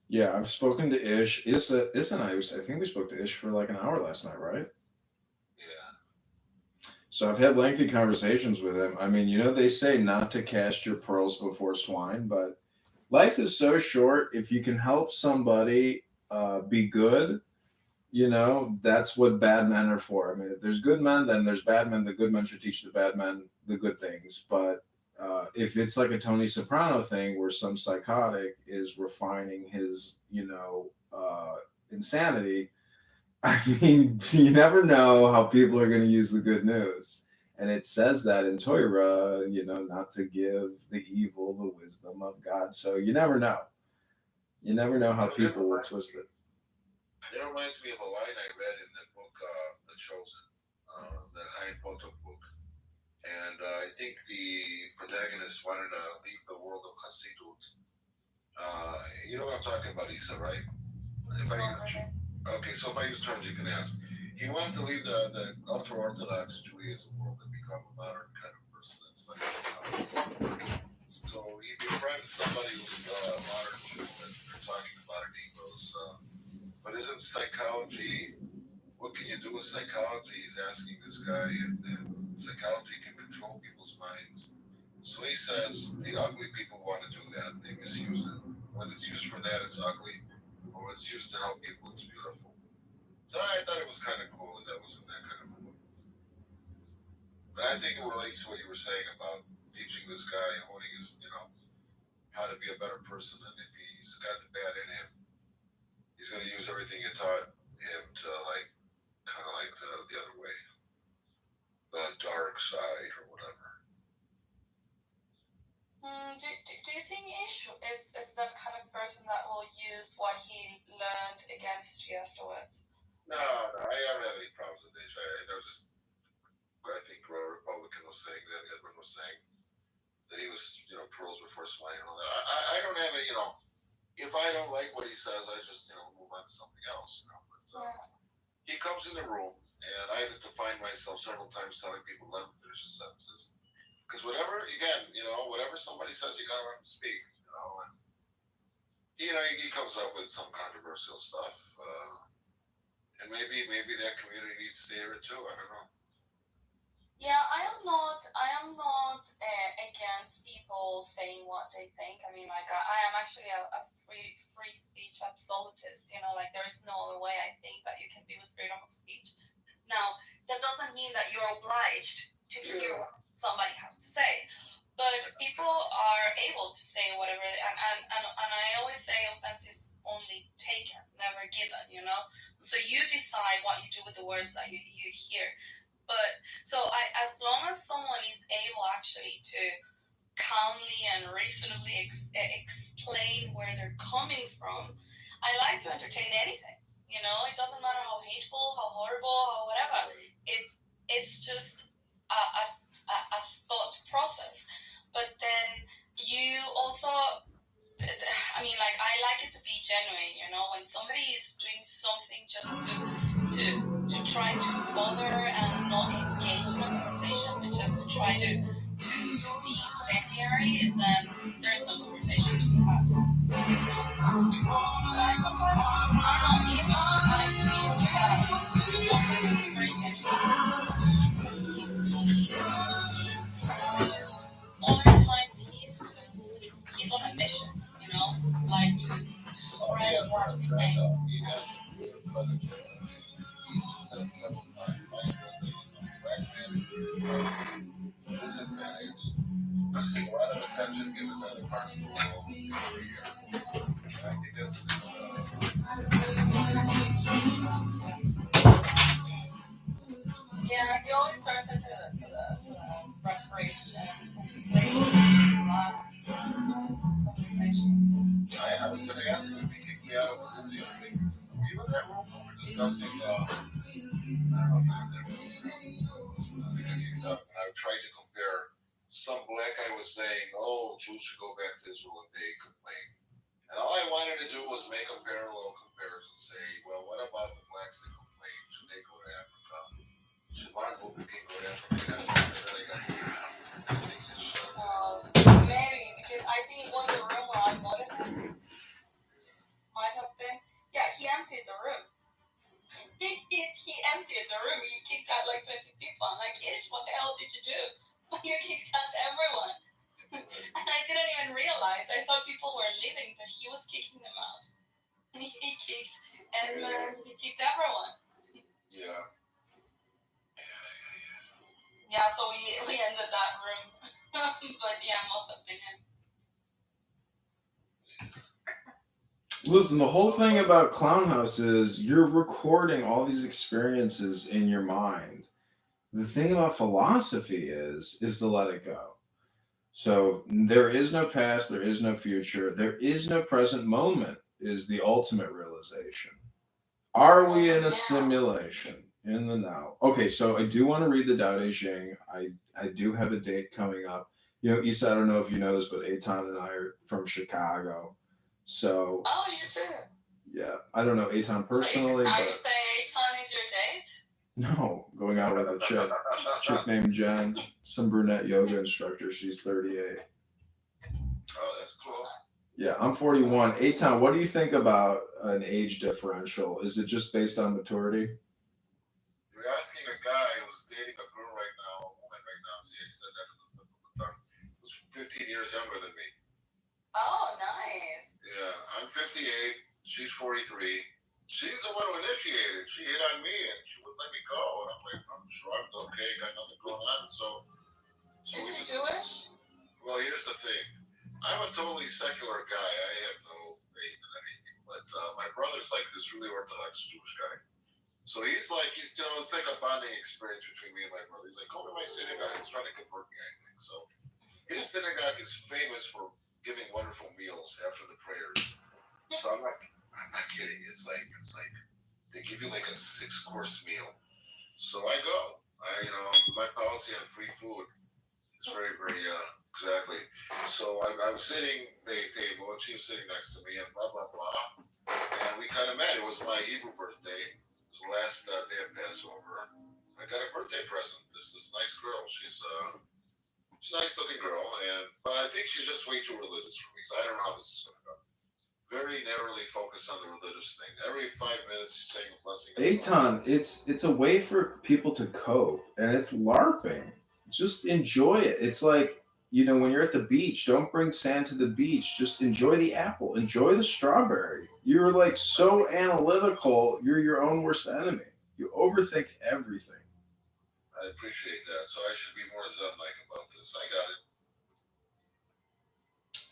Yeah, I've spoken to Ish. Issa and I think we spoke to Ish for like an hour last night, right? Yeah. So I've had lengthy conversations with him. I mean, they say not to cast your pearls before swine, but life is so short. If you can help somebody be good, that's what bad men are for. I mean, if there's good men, then there's bad men. The good men should teach the bad men the good things. But if it's like a Tony Soprano thing where some psychotic is refining his, insanity, I mean, you never know how people are going to use the good news. And it says that in Torah, not to give the evil the wisdom of God. So you never know. You never know how people will twist it. It reminds me of a line I read in the book, The Chosen, that Hein Potter book. And I think the protagonist wanted to leave the world of Hasidut. You know what I'm talking about, Issa, right? If I Okay, so if I use terms you can ask. He wanted to leave the ultra orthodox Judaism world and become a modern kind of person and study psychology. So he befriends somebody who's a modern Jew, and they're talking about it. He goes, "But isn't psychology? What can you do with psychology?" He's asking this guy, and psychology can control people's minds. So he says the ugly people want to do that. They misuse it. When it's used for that, it's ugly. Or when it's used to help people, it's beautiful. So I thought it was kind of cool that was in that kind of a book. But I think it relates to what you were saying about teaching this guy, honing his, how to be a better person. And if he's got the bad in him, he's going to use everything you taught him to, like, kind of like the other way, the dark side or whatever. Do you think Ish is that kind of person that will use what he learned against you afterwards? No, I don't have any problems with Ish. I think Republican was saying that, Edwin was saying that he was, pearls before swine and all that. I don't have any, if I don't like what he says, I just, move on to something else, But he comes in the room, and I had to find myself several times telling people, let him finish his sentences. Because whatever somebody says, you gotta let him speak, and, he comes up with some controversial stuff, and maybe that community needs to hear it too, I don't know. Yeah, I am not against people saying what they think. I mean, like I am actually a free speech absolutist. Like there is no other way I think that you can be with freedom of speech. Now, that doesn't mean that you're obliged to hear what somebody has to say, but people are able to say whatever. And I always say offense is only taken, never given. So you decide what you do with the words that you hear. But so as long as someone is able actually to calmly and reasonably explain where they're coming from, I like to entertain anything. It doesn't matter how hateful, how horrible, how whatever. It's just a thought process. But then you also, I mean, like I like it to be genuine. When somebody is doing something just to try to bother and not engage in a conversation, but just to try to be incendiary, then there's no conversation to be had. But I sometimes, I don't know, I feel that sometimes it's very genuine. Other times he's on a mission, like to spread what he thinks. He has a clear blood agenda. He's said several times, my agenda is on black men disadvantaged. We're seeing a lot of attention given to other parts of the world over here. And I think that's what Yeah, he always starts into the reparations and conversation. I was going to ask him if he kicked me out of the room the other day. Were you in that room? We were discussing, I don't know if you were in that room. We got kicked out. And I tried to compare some black guy was saying, oh, Jews should go back to Israel if they complain. And all I wanted to do was make a parallel comparison, say, well, what about the blacks that complain? Should they go to Africa? Should Martin Luther King go to Africa? Maybe, because I think it was the room where I voted him. emptied the room. He emptied the room. He kicked out like 20 people. I'm like, Ish, what the hell did you do? You kicked out everyone. And I didn't even realize. I thought people were leaving, but he was kicking them out. He kicked Edmund. He kicked everyone. Yeah. Yeah, so we ended that room. But yeah, must have been him. Listen, the whole thing about Clown House is you're recording all these experiences in your mind. The thing about philosophy is to let it go. So there is no past, there is no future, there is no present moment is the ultimate realization. Are we in a simulation in the now? Okay, so I do want to read the Tao Te Ching. I do have a date coming up. You know, Issa, I don't know if you know this, but Eitan and I are from Chicago. So Oh, you too. yeah, I don't know Eitan personally, so are but you saying Eitan is your date? no, going out with a chick named Jen, some brunette yoga instructor. She's 38. Oh, that's cool. Yeah, I'm 41. Eitan, what do you think about an age differential? Is it just based on maturity? You're asking a guy who's dating a girl right now, a woman right now. See, I said that because it's the tongue. Who's 15 years younger than me. Oh, nice. Yeah, I'm 58. She's 43. She's the one who initiated. She hit on me and she wouldn't let me go. And I'm like, I'm shrugged. Okay, got nothing going on. So Is he Jewish? Well, here's the thing. I'm a totally secular guy. I have no faith in anything. But my brother's like this really Orthodox Jewish guy. So he's it's like a bonding experience between me and my brother. He's like, come to my synagogue. He's trying to convert me, I think. So his synagogue is famous for giving wonderful meals after the prayers. So I'm not kidding. It's like they give you like a 6-course meal. So I go. My policy on free food is very, very exactly. So I'm sitting at the table, and she was sitting next to me, and blah blah blah. And we kind of met. It was my Hebrew birthday. It was the last day of Passover. I got a birthday present. This nice girl. She's a nice looking girl, but I think she's just way too religious for me. So I don't know how this is going to go. Very narrowly focused on the religious thing. Every 5 minutes, she's saying a blessing. Eitan, it's a way for people to cope, and it's LARPing. Just enjoy it. It's like, when you're at the beach, don't bring sand to the beach. Just enjoy the apple. Enjoy the strawberry. You're like so analytical. You're your own worst enemy. You overthink everything. I appreciate that. So I should be more zen-like about this. I got it.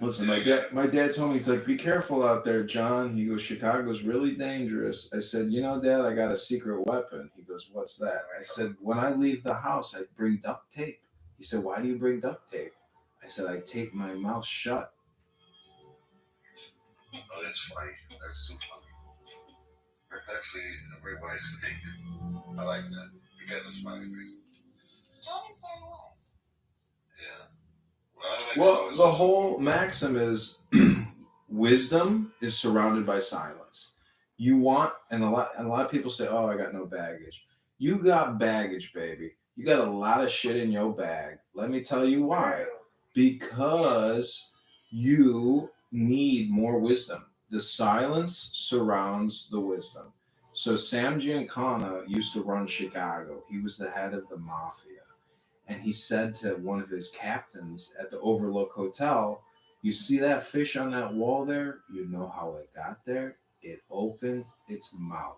Listen, my dad told me, he's like, be careful out there, John. He goes, Chicago's really dangerous. I said, Dad, I got a secret weapon. He goes, what's that? I said, when I leave the house, I bring duct tape. He said, why do you bring duct tape? I said, I tape my mouth shut. Oh, that's funny. That's too funny. That's actually a very wise thing. I like that. You're getting a smiley face. John is very wise. Yeah. Well, the whole maxim is wisdom is surrounded by silence. You want, and a lot of people say, oh, I got no baggage. You got baggage, baby. You got a lot of shit in your bag. Let me tell you why. Because you need more wisdom. The silence surrounds the wisdom. So Sam Giancana used to run Chicago. He was the head of the mafia. And he said to one of his captains at the Overlook Hotel, you see that fish on that wall there? You know how it got there? It opened its mouth.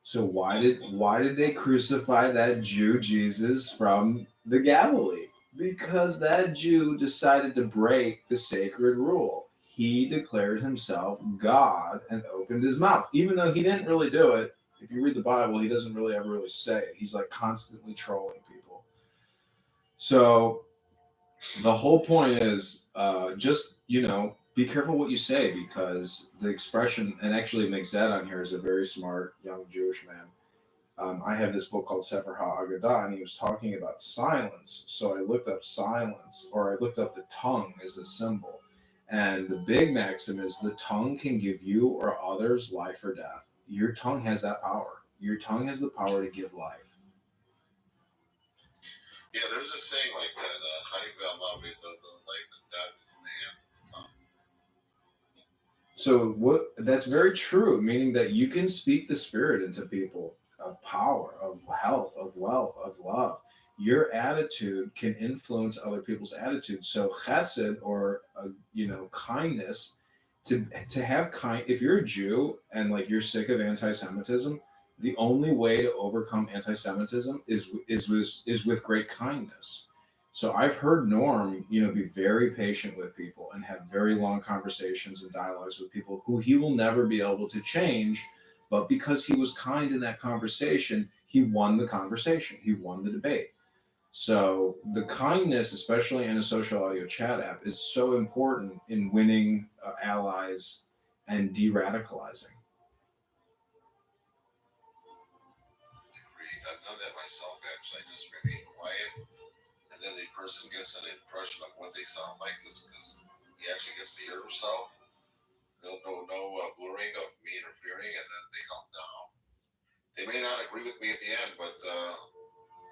So why did they crucify that Jew Jesus from the Galilee? Because that Jew decided to break the sacred rule. He declared himself God and opened his mouth. Even though he didn't really do it, if you read the Bible, he doesn't really ever really say it. He's like constantly trolling people. So the whole point is just, be careful what you say, because the expression, and actually Mixed on here is a very smart young Jewish man. I have this book called Sefer HaAgadah, and he was talking about silence. So I looked up silence, or I looked up the tongue as a symbol. And the big maxim is the tongue can give you or others life or death. Your tongue has that power. Your tongue has the power to give life. Yeah, there's a saying like that. The life and death is in the hands of the tongue. So what? That's very true. Meaning that you can speak the spirit into people of power, of health, of wealth, of love. Your attitude can influence other people's attitudes. So chesed, or kindness, to have kind. If you're a Jew and like you're sick of anti-Semitism, the only way to overcome anti-Semitism is with great kindness. So I've heard Norm, be very patient with people and have very long conversations and dialogues with people who he will never be able to change, but because he was kind in that conversation, he won the conversation. He won the debate. So the kindness, especially in a social audio chat app, is so important in winning allies and de-radicalizing. Agreed. I've done that myself, actually. I just remain quiet, and then the person gets an impression of what they sound like because he actually gets to hear himself. No blurring of me interfering, and then they calm down. They may not agree with me at the end, but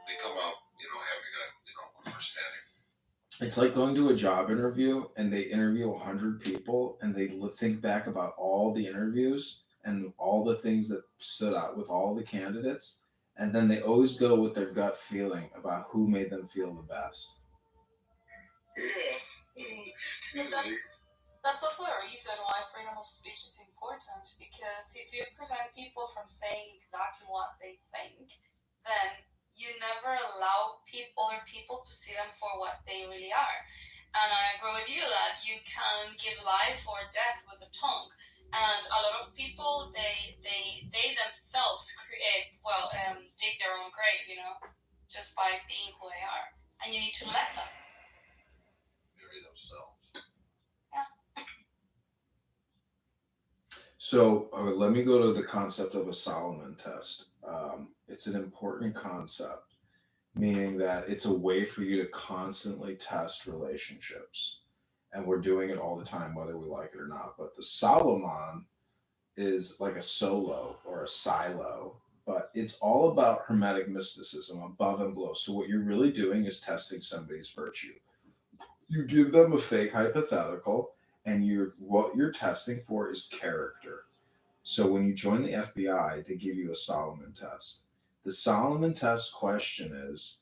they come out, having a understanding. It's like going to a job interview and they interview 100 people and they think back about all the interviews and all the things that stood out with all the candidates. And then they always go with their gut feeling about who made them feel the best. Yeah. That's also a reason why freedom of speech is important, because if you prevent people from saying exactly what they think, then you never allow other people to see them for what they really are. And I agree with you that you can give life or death with the tongue. And a lot of people, they themselves dig their own grave, just by being who they are. And you need to let them. Bury themselves. So let me go to the concept of a Solomon test. It's an important concept, meaning that it's a way for you to constantly test relationships. And we're doing it all the time, whether we like it or not. But the Solomon is like a solo or a silo, but it's all about hermetic mysticism, above and below. So what you're really doing is testing somebody's virtue. You give them a fake hypothetical, and what you're testing for is character. So when you join the FBI, they give you a Solomon test. The Solomon test question is,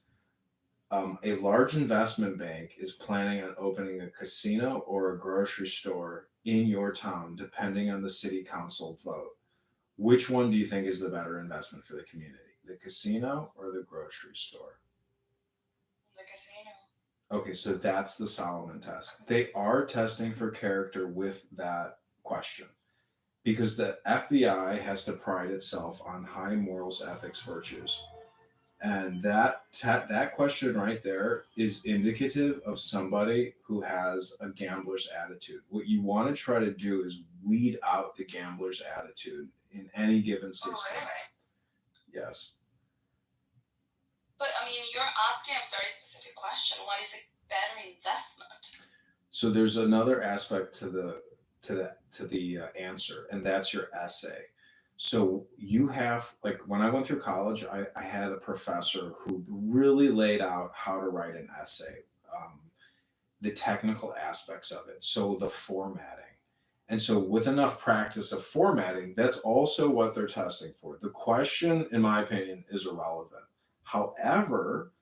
a large investment bank is planning on opening a casino or a grocery store in your town, depending on the city council vote. Which one do you think is the better investment for the community? The casino or the grocery store? The casino. Okay, so that's the Solomon test. They are testing for character with that question because the FBI has to pride itself on high morals, ethics, virtues. And that question right there is indicative of somebody who has a gambler's attitude. What you want to try to do is weed out the gambler's attitude in any given system. Oh, really? Yes. But I mean, you're asking a very specific question. What is a better investment? So there's another aspect to the answer, and that's your essay. So you have, like, when I went through college, I had a professor who really laid out how to write an essay, the technical aspects of it, so the formatting. And so with enough practice of formatting, that's also what they're testing for. The question, in my opinion, is irrelevant. However,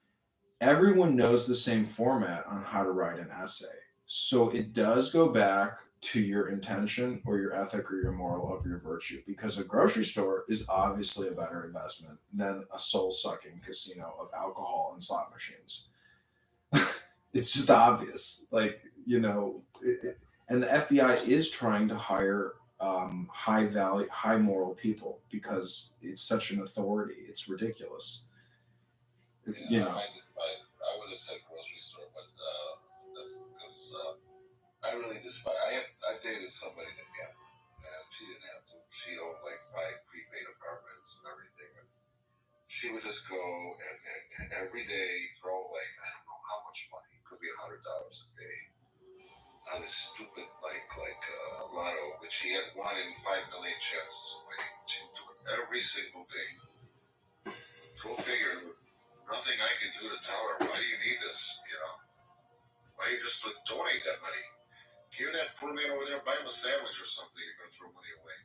everyone knows the same format on how to write an essay. So it does go back to your intention or your ethic or your moral of your virtue, because a grocery store is obviously a better investment than a soul sucking casino of alcohol and slot machines. It's just obvious. Like, and the FBI is trying to hire high value, high moral people because it's such an authority. It's ridiculous. I would have said grocery store, but that's because I really despise. I dated somebody that and she didn't have to. She owned like 5 prepaid apartments and everything. And she would just go and every day throw like I don't know how much money. It could be $100 a day on a stupid like lotto, which she had 1 in 5 million chances of winning. She would do it every single day. Go figure. Nothing I can do to tell her, why do you need this? Why you just donate that money? Hear that poor man over there, buy him a sandwich or something. You're gonna throw money away.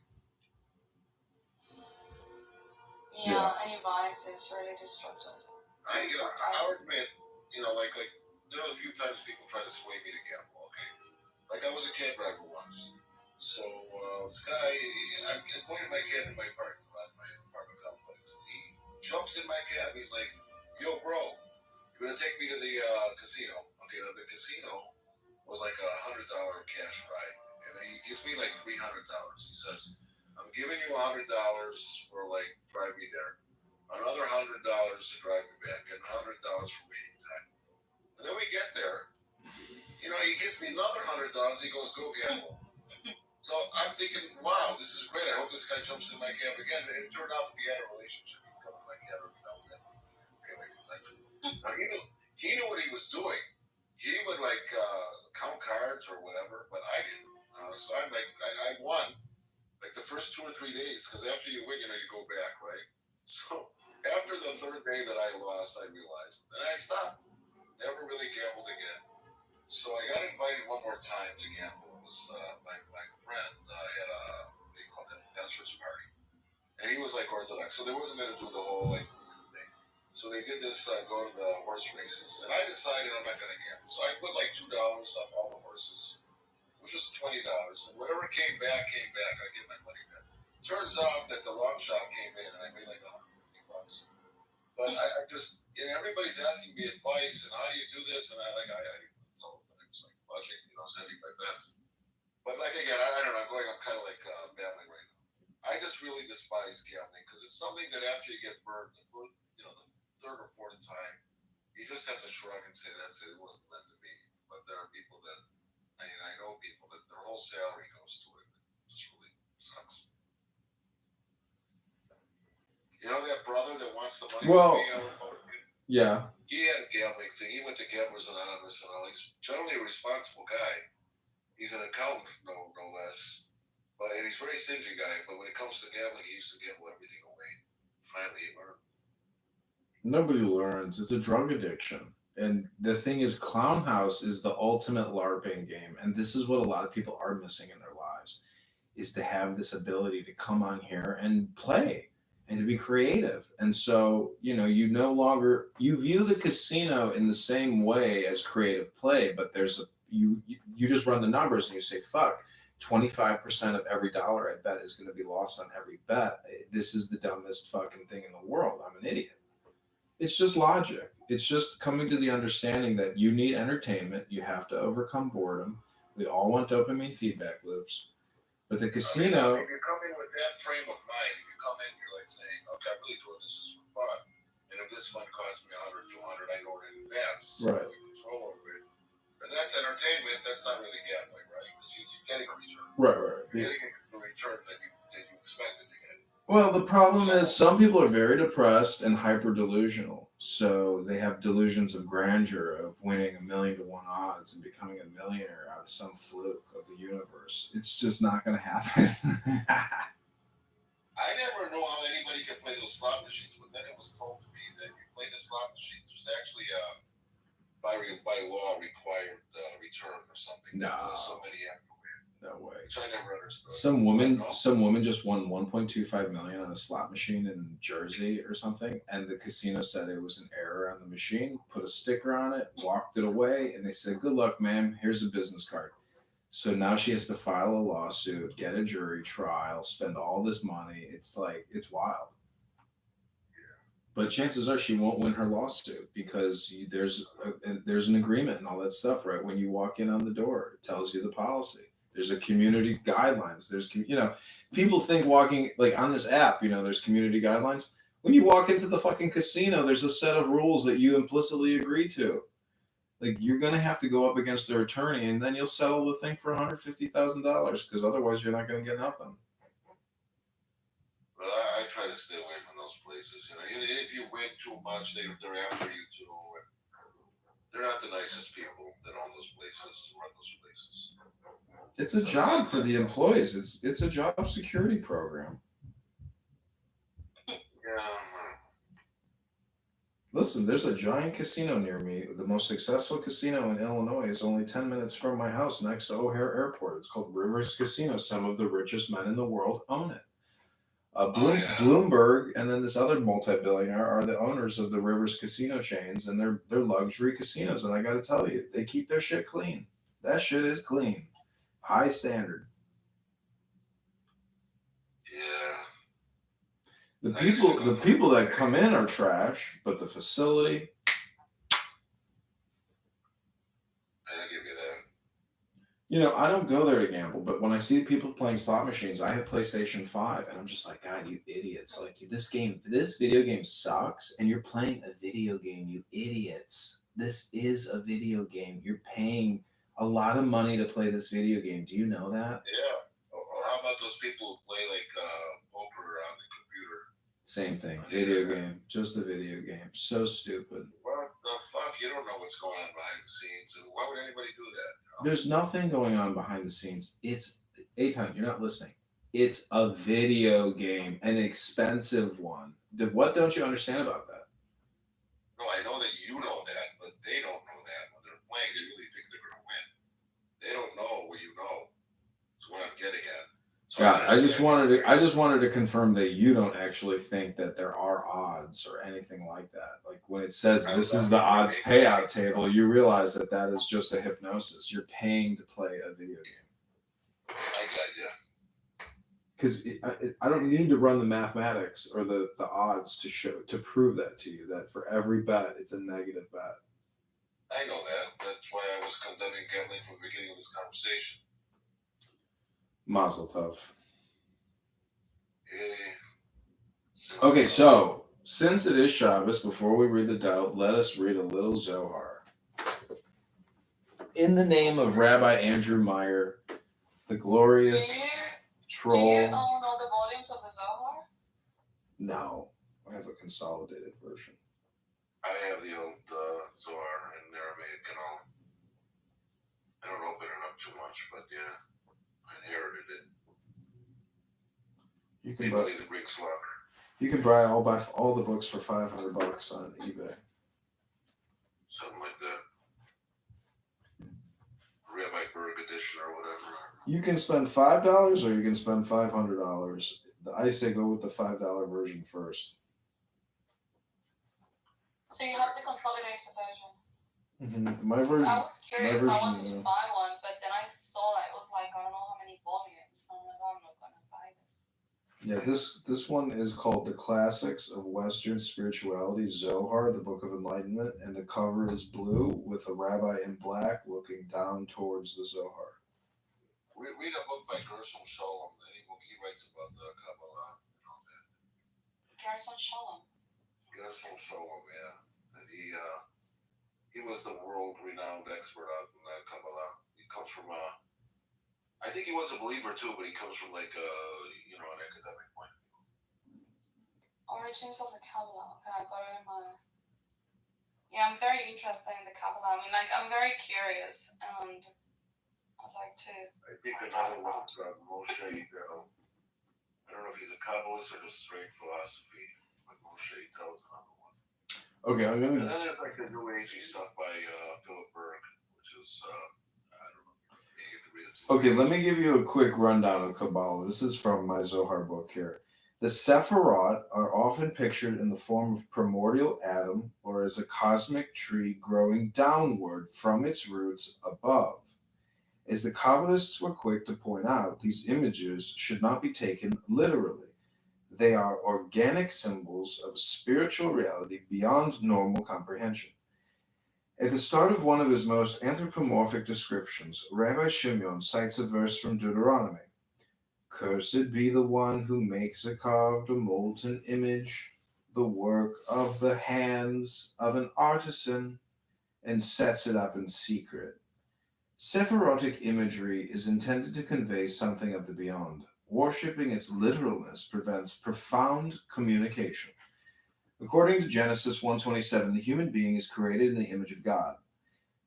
Yeah, any vice is really destructive. I'll admit, like there were a few times people try to sway me to gamble. Okay, like I was a cab driver once, so this guy, I'm going to my cab in my parking lot, my apartment complex, and he jumps in my cab. He's like, "Yo, bro, you're gonna take me to the casino?" Okay, now the casino was like $100 cash ride, and then he gives me like $300. He says, "I'm giving you $100 for like drive me there, another $100 to drive me back, and $100 for waiting time." And then we get there, he gives me another $100. He goes, "Go gamble." So I'm thinking, wow, this is great. I hope this guy jumps in my cab again. And it turned out to be had a relationship. He'd come in my cab every now and then. Now, he knew what he was doing. He would like count cards or whatever, but I didn't. So I'm like, I won like the first 2 or 3 days, because after you win, you go back, right? So after the third day that I lost, I realized, and I stopped. Never really gambled again. So I got invited one more time to gamble. It was my friend had a, what do you call that, pastor's party, and he was like Orthodox, so they wasn't going to do the whole like thing. So they did this go to the horse races, and I decided I'm not going to gamble. So I put like $2 on all the horses, which was $20, and whatever came back. I get my money back. Turns out that the long shot came in, and I made like $150. But I just, everybody's asking me advice, and how do you do this? And I told them it was like budget, I was having my bets. But like again, I don't know. I'm kind of like battling right now. I just really despise gambling because it's something that after you get burned, the third or fourth time, you just have to shrug and say that's it. It wasn't meant to be. But there are people that, I know people that their whole salary goes to it. It just really sucks. That brother that wants the money Well, from me, yeah. he had a gambling thing. He went to Gamblers Anonymous and all. He's generally a responsible guy. He's an accountant, no less. And he's a very stingy guy. But when it comes to gambling, he used to gamble everything away. Finally, he learned. Nobody learns. It's a drug addiction. And the thing is, Clown House is the ultimate LARPing game. And this is what a lot of people are missing in their lives, is to have this ability to come on here and play and to be creative. And so, you no longer, you view the casino in the same way as creative play, but you just run the numbers and you say, fuck, 25% of every dollar I bet is going to be lost on every bet. This is the dumbest fucking thing in the world. I'm an idiot. It's just logic. It's just coming to the understanding that you need entertainment. You have to overcome boredom. We all want dopamine feedback loops. But the casino. If you're coming with that frame of mind, if you come in, you're like saying, okay, I'm really doing this just for fun. And if this fun costs me 100, 200, I know it in advance. Right. So control over it. And that's entertainment. That's not really gambling, right? Because you're getting a return. Right. You're getting a return that you expected to get. Well, the problem is some people are very depressed and hyper delusional. So they have delusions of grandeur, of winning 1,000,000 to 1 odds and becoming a millionaire out of some fluke of the universe. It's just not going to happen. I never know how anybody can play those slot machines, but then it was told to me that you play the slot machines, there's actually by law required return or something. No. So many have to win. No way. Which I never understood. Some woman just won 1.25 million on a slot machine in Jersey or something, and the casino said it was an error on the machine, put a sticker on it, walked it away, and they said, "Good luck, ma'am. Here's a business card." So now she has to file a lawsuit, get a jury trial, spend all this money. It's wild. But chances are she won't win her lawsuit because there's an agreement and all that stuff, right? When you walk in on the door, it tells you the policy. There's a community guidelines. There's, people think walking like on this app, there's community guidelines. When you walk into the fucking casino, there's a set of rules that you implicitly agree to. Like you're going to have to go up against their attorney and then you'll settle the thing for $150,000 because otherwise you're not going to get nothing. Well, I try to stay away from those places. If you win too much, they're after you too. They're not the nicest people that own those places, run those places. It's a job for the employees. It's a job security program. Yeah. Listen, there's a giant casino near me. The most successful casino in Illinois is only 10 minutes from my house next to O'Hare Airport. It's called Rivers Casino. Some of the richest men in the world own it. Oh yeah. Bloomberg and then this other multi-billionaire are the owners of the Rivers Casino chains, and they're luxury casinos. And I got to tell you, they keep their shit clean. That shit is clean, high standard. Yeah. The people that come in are trash, but the facility, I give you that. you know, I don't go there to gamble, but when I see people playing slot machines, I have PlayStation 5, and I'm just like, God, you idiots. Like, this video game sucks, and you're playing a video game, you idiots. This is a video game. You're paying a lot of money to play this video game. Do you know that? Yeah. Or how about those people who play like poker on the computer? Same thing. Video game. Just a video game. So stupid. What the fuck? You don't know what's going on behind the scenes, and why would anybody do that? There's nothing going on behind the scenes. It's Aton, you're not listening. It's a video game, an expensive one. What don't you understand about that? No, I know that you know that, but they don't know that. When they're playing, they really think they're going to win. They don't know what you know. That's what I'm getting at. So God, I just wanted to confirm that you don't actually think that there are odds or anything like that. Like when it says this is the odds payout table, you realize that that is just a hypnosis. You're paying to play a video game. I got you. Because I don't need to run the mathematics or the odds to prove that to you. That for every bet, it's a negative bet. I know that. That's why I was condemning gambling from the beginning of this conversation. Mazel tov. Yeah. Okay, so since it is Shabbos, before we read the doubt, let us read a little Zohar. In the name of Rabbi Andrew Meyer, the glorious troll. Do you own all the volumes of the Zohar? No, I have a consolidated version. I have the old Zohar in Aramaic and all. I don't open it up too much, but yeah, I inherited it. You can buy the Greek slaughter. You can buy all the books for $500 on eBay. Something like that. Rabbi Berg edition or whatever. You can spend $5 or you can spend $500. I say go with the $5 version first. So you have the consolidated version. Mm-hmm. My version. I was curious. I wanted to buy one, but then I saw that it was like I don't know how many volumes. So I'm like, oh, I'm not gonna buy this. Yeah, this one is called The Classics of Western Spirituality, Zohar, the Book of Enlightenment, and the cover is blue with a rabbi in black looking down towards the Zohar. Read a book by Gershom Shalom. Any book he writes about the Kabbalah and all that. Gershom Shalom. Gershom Shalom, yeah. And he was the world-renowned expert on Kabbalah. He comes from I think he was a believer too, but he comes from like an academic point of view. Origins of the Kabbalah. Okay, I got it in my. Yeah, I'm very interested in the Kabbalah. I mean, like, I'm very curious, and I'd like to. I think another one is Moshe. I don't know if he's a Kabbalist or just straight philosophy, but Moshe tells another one. Okay, I'm gonna. And then there's like the New Agey stuff by Philip Berg, which is I don't know. You get to read it. Okay, let me give you a quick rundown of Kabbalah. This is from my Zohar book here. The Sephirot are often pictured in the form of primordial Adam or as a cosmic tree growing downward from its roots above. As the Kabbalists were quick to point out, these images should not be taken literally. They are organic symbols of spiritual reality beyond normal comprehension. At the start of one of his most anthropomorphic descriptions, Rabbi Shimon cites a verse from Deuteronomy. Cursed be the one who makes a carved or molten image, the work of the hands of an artisan, and sets it up in secret. Sephirotic imagery is intended to convey something of the beyond. Worshipping its literalness prevents profound communication. According to Genesis 1:27, the human being is created in the image of God.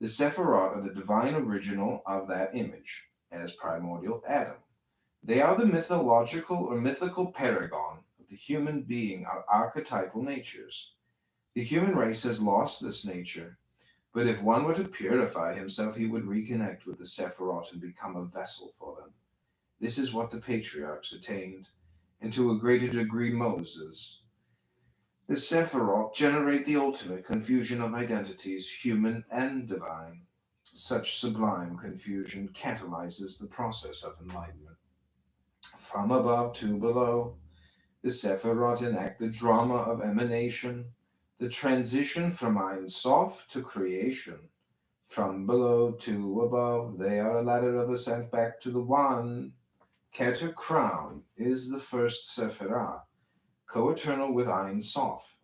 The Sephirot are the divine original of that image, as primordial Adam. They are the mythological or mythical paragon of the human being, our archetypal natures. The human race has lost this nature, but if one were to purify himself, he would reconnect with the Sephiroth and become a vessel for them. This is what the patriarchs attained, and to a greater degree Moses. The Sephiroth generate the ultimate confusion of identities, human and divine. Such sublime confusion catalyzes the process of enlightenment. From above to below, the Sephiroth enact the drama of emanation, the transition from Ein Sof to creation. From below to above, they are a ladder of ascent back to the One. Keter Crown is the first Sephirah, co-eternal with Ein Sof.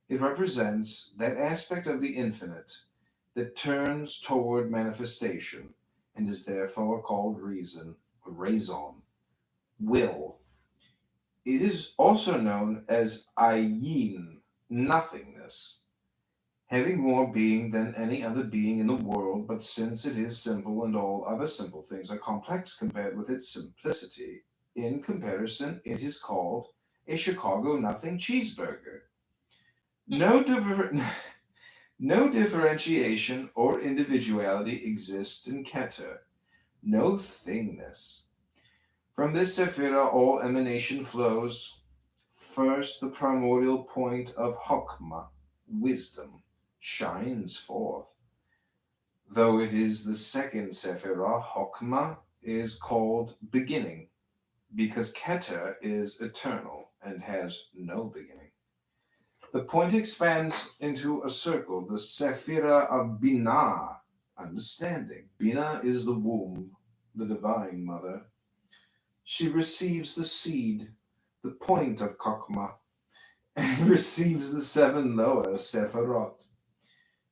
It represents that aspect of the infinite that turns toward manifestation and is therefore called reason, or raison, will. It is also known as ayin, nothingness, having more being than any other being in the world, but since it is simple and all other simple things are complex compared with its simplicity, in comparison, it is called a Chicago nothing cheeseburger. No, no differentiation or individuality exists in Keter, no thingness. From this Sephirah, all emanation flows. First, the primordial point of Hokmah, wisdom, shines forth. Though it is the second Sephirah, Hokmah is called beginning, because Keter is eternal and has no beginning. The point expands into a circle, the Sephirah of Binah, understanding. Binah is the womb, the divine mother. She receives the seed, the point of Chokmah, and receives the seven lower Sephirot.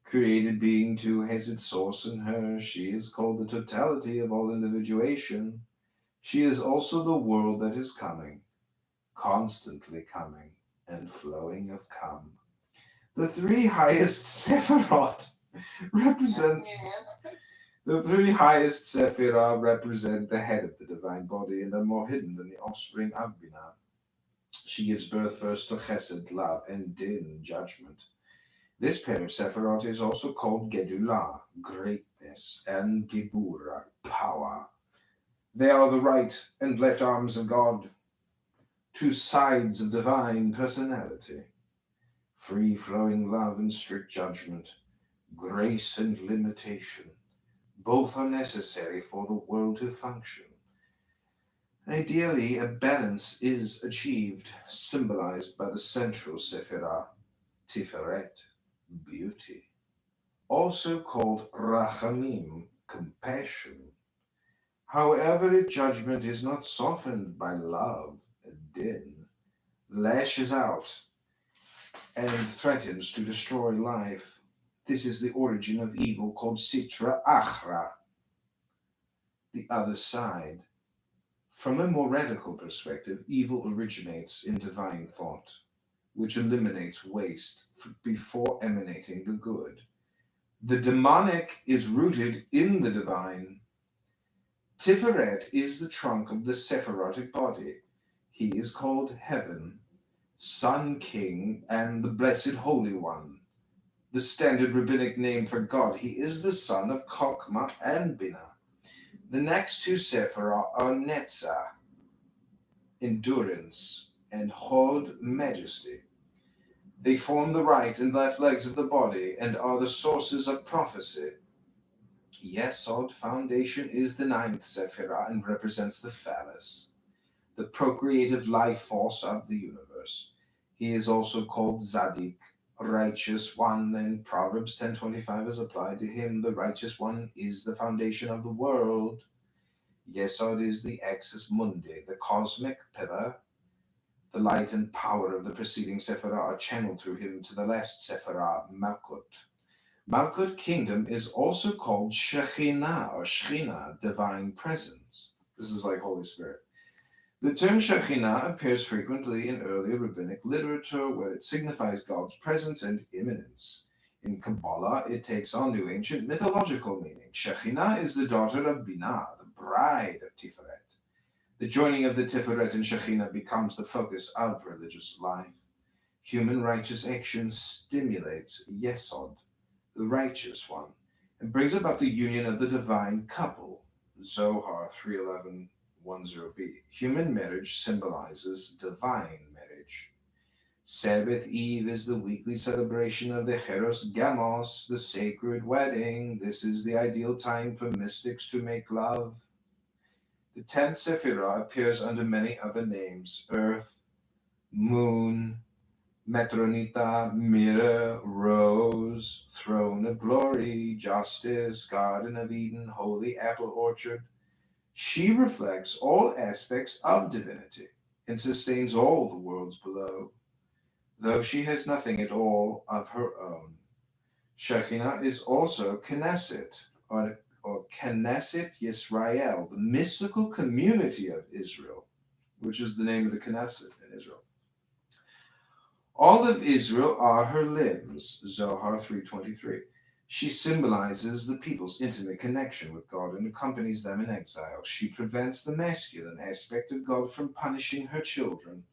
Created being too has its source in her. She is called the totality of all individuation. She is also the world that is coming, constantly coming, and flowing of come. The three highest Sephirot represent the three highest Sephirah represent the head of the divine body and are more hidden than the offspring of Binah. She gives birth first to Chesed, love, and Din, judgment. This pair of Sephirot is also called Gedulah, greatness, and Gibura, power. They are the right and left arms of God, two sides of divine personality. Free-flowing love and strict judgment, grace and limitation. Both are necessary for the world to function. Ideally, a balance is achieved, symbolized by the central Sephirah, Tiferet, beauty, also called Rachamim, compassion. However, if judgment is not softened by love, Din, lashes out and threatens to destroy life. This is the origin of evil called Sitra Achra, the other side. From a more radical perspective, evil originates in divine thought, which eliminates waste before emanating the good. The demonic is rooted in the divine. Tiferet is the trunk of the Sephirotic body. He is called Heaven, Sun King, and the Blessed Holy One, the standard rabbinic name for God. He is the son of Chokmah and Binah. The next two Sephirah are Netzah, endurance, and Hod, majesty. They form the right and left legs of the body and are the sources of prophecy. Yesod, foundation, is the ninth Sephirah and represents the phallus, the procreative life force of the universe. He is also called Zadik, righteous one, and Proverbs 10:25 is applied to him. The righteous one is the foundation of the world. Yesod is the axis mundi, the cosmic pillar. The light and power of the preceding Sephirah are channeled through him to the last Sephirah, Malkut. Malkut kingdom is also called Shekhinah or Shechina, divine presence. This is like Holy Spirit. The term Shekhinah appears frequently in early rabbinic literature where it signifies God's presence and immanence. In Kabbalah, it takes on new ancient mythological meaning. Shekhinah is the daughter of Binah, the bride of Tiferet. The joining of the Tiferet and Shekhinah becomes the focus of religious life. Human righteous action stimulates Yesod, the righteous one, and brings about the union of the divine couple. Zohar 3:11-10b. Human marriage symbolizes divine marriage. Sabbath Eve is the weekly celebration of the Cheros Gamos, the sacred wedding. This is the ideal time for mystics to make love. The 10th Sephirah appears under many other names: Earth, Moon, Metronita, Mirror, Rose, Throne of Glory, Justice, Garden of Eden, Holy Apple Orchard. She reflects all aspects of divinity and sustains all the worlds below, though she has nothing at all of her own. Shekhinah is also Knesset, or Knesset Yisrael, the mystical community of Israel, which is the name of the Knesset in Israel. All of Israel are her limbs, Zohar 3:23. She symbolizes the people's intimate connection with God and accompanies them in exile. She prevents the masculine aspect of God from punishing her children,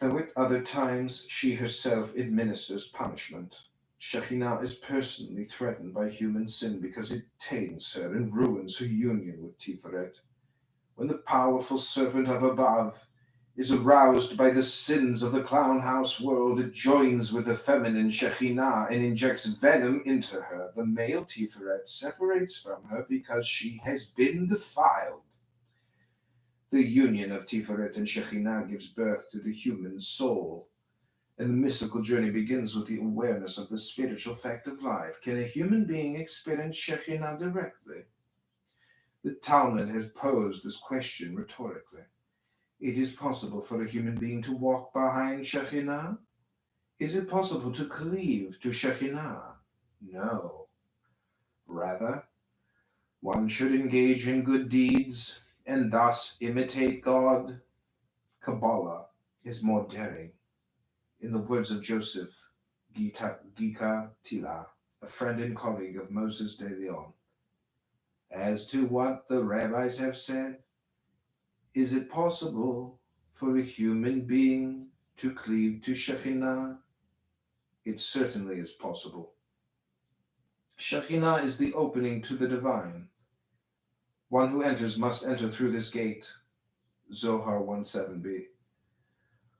though at other times she herself administers punishment. Shekhinah is personally threatened by human sin because it taints her and ruins her union with Tiferet. When the powerful serpent of above is aroused by the sins of the clown house world, it joins with the feminine Shekhinah and injects venom into her. The male Tiferet separates from her because she has been defiled. The union of Tiferet and Shekhinah gives birth to the human soul, and the mystical journey begins with the awareness of the spiritual fact of life. Can a human being experience Shekhinah directly? The Talmud has posed this question rhetorically. It is possible for a human being to walk behind Shekhinah? Is it possible to cleave to Shekhinah? No. Rather, one should engage in good deeds and thus imitate God. Kabbalah is more daring. In the words of Joseph Gika Tila, a friend and colleague of Moses de Leon, as to what the rabbis have said, is it possible for a human being to cleave to Shekhinah? It certainly is possible. Shekhinah is the opening to the divine. One who enters must enter through this gate. Zohar 1:7b.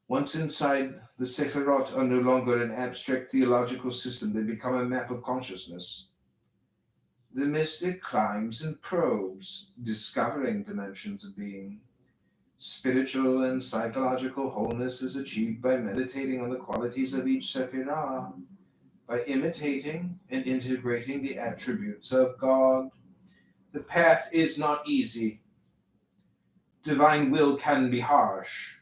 Once inside, the Sephirot are no longer an abstract theological system. They become a map of consciousness. The mystic climbs and probes, discovering dimensions of being. Spiritual and psychological wholeness is achieved by meditating on the qualities of each Sephirah, by imitating and integrating the attributes of God. The path is not easy. Divine will can be harsh.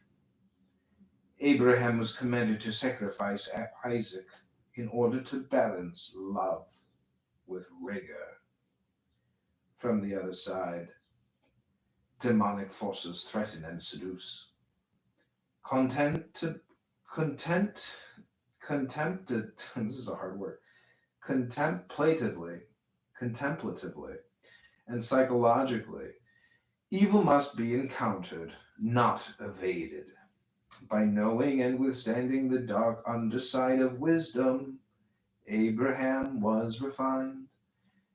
Abraham was commanded to sacrifice Isaac in order to balance love with rigor. From the other side, demonic forces threaten and seduce. This is a hard word. Contemplatively, and psychologically, evil must be encountered, not evaded. By knowing and withstanding the dark underside of wisdom, Abraham was refined.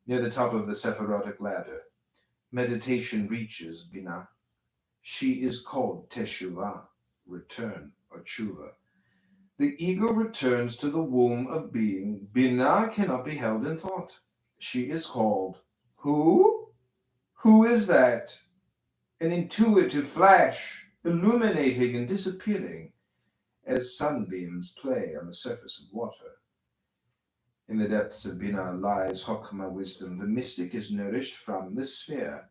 Near the top of the Sephirotic ladder, meditation reaches Binah. She is called Teshuvah, return or tshuva. The ego returns to the womb of being. Binah cannot be held in thought. She is called who? Who is that? An intuitive flash, illuminating and disappearing as sunbeams play on the surface of water. In the depths of Binah lies Chokhmah, wisdom. The mystic is nourished from the sphere.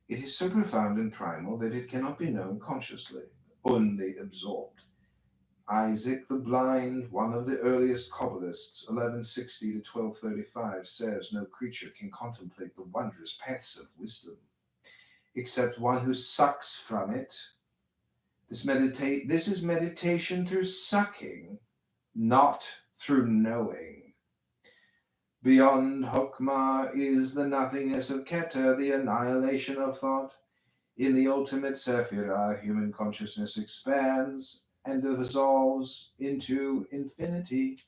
It is so profound and primal that it cannot be known consciously, only absorbed. Isaac the Blind, one of the earliest Kabbalists, 1160 to 1235, says no creature can contemplate the wondrous paths of wisdom except one who sucks from it. This is meditation through sucking, not through knowing. Beyond Chokhmah is the nothingness of Keter, the annihilation of thought. In the ultimate Sephirah, human consciousness expands. and dissolves into infinity.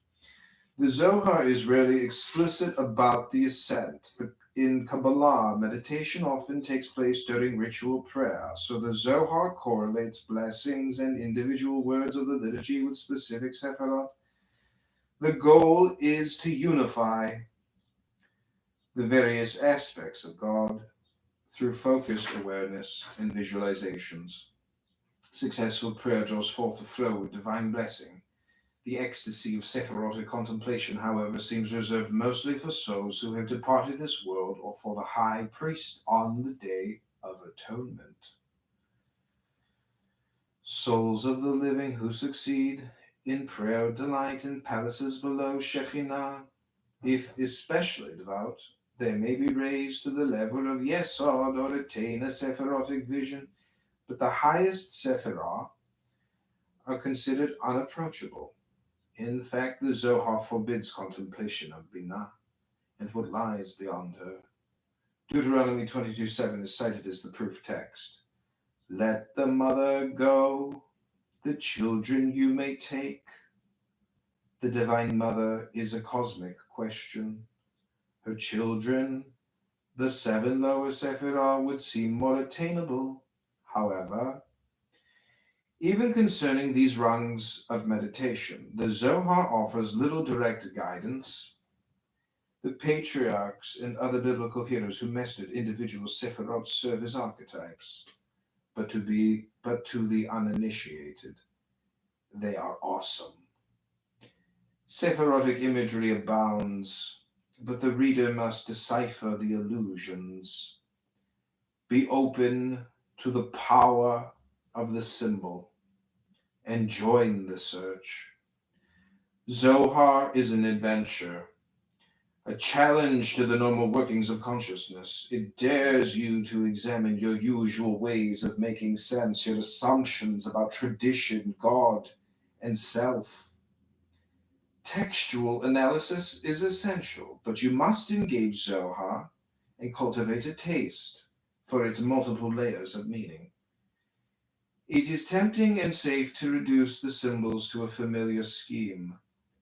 The Zohar is rarely explicit about the ascent. In Kabbalah, meditation often takes place during ritual prayer, so the Zohar correlates blessings and individual words of the liturgy with specific sephirot. The goal is to unify the various aspects of God through focused awareness and visualizations. Successful prayer draws forth the flow of divine blessing. The ecstasy of Sephirotic contemplation, however, seems reserved mostly for souls who have departed this world or for the high priest on the Day of Atonement. Souls of the living who succeed in prayer delight in palaces below Shekhinah. If especially devout, they may be raised to the level of Yesod or attain a Sephirotic vision, but the highest Sephirah are considered unapproachable. In fact, the Zohar forbids contemplation of Binah and what lies beyond her. Deuteronomy 22:7 is cited as the proof text. Let the mother go, the children you may take. The Divine Mother is a cosmic question. Her children, the 7 lower Sephirah, would seem more attainable. However, even concerning these rungs of meditation, the Zohar offers little direct guidance. The patriarchs and other biblical heroes who mastered individual sephirot serve as archetypes, but to the uninitiated, they are awesome. Sephirotic imagery abounds, but the reader must decipher the illusions, be open to the power of the symbol, and join the search. Zohar is an adventure, a challenge to the normal workings of consciousness. It dares you to examine your usual ways of making sense, your assumptions about tradition, God, and self. Textual analysis is essential, but you must engage Zohar and cultivate a taste for its multiple layers of meaning. It is tempting and safe to reduce the symbols to a familiar scheme,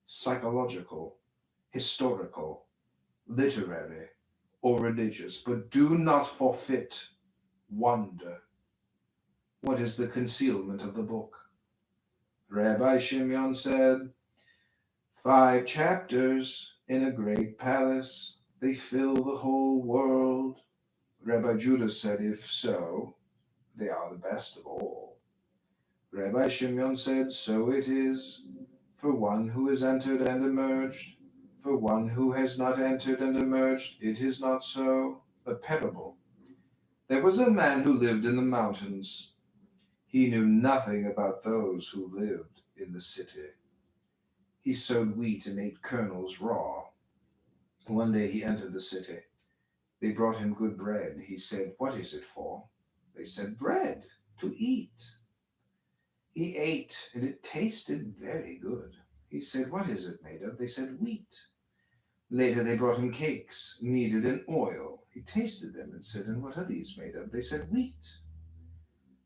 psychological, historical, literary, or religious, but do not forfeit wonder. What is the concealment of the book? Rabbi Shimon said, 5 chapters in a great palace, they fill the whole world. Rabbi Judah said, if so, they are the best of all. Rabbi Shimon said, so it is for one who has entered and emerged. For one who has not entered and emerged, it is not so. A parable. There was a man who lived in the mountains. He knew nothing about those who lived in the city. He sowed wheat and ate kernels raw. One day he entered the city. They brought him good bread. He said, what is it for? They said, bread, to eat. He ate, and it tasted very good. He said, what is it made of? They said, wheat. Later they brought him cakes, kneaded in oil. He tasted them and said, and what are these made of? They said, wheat.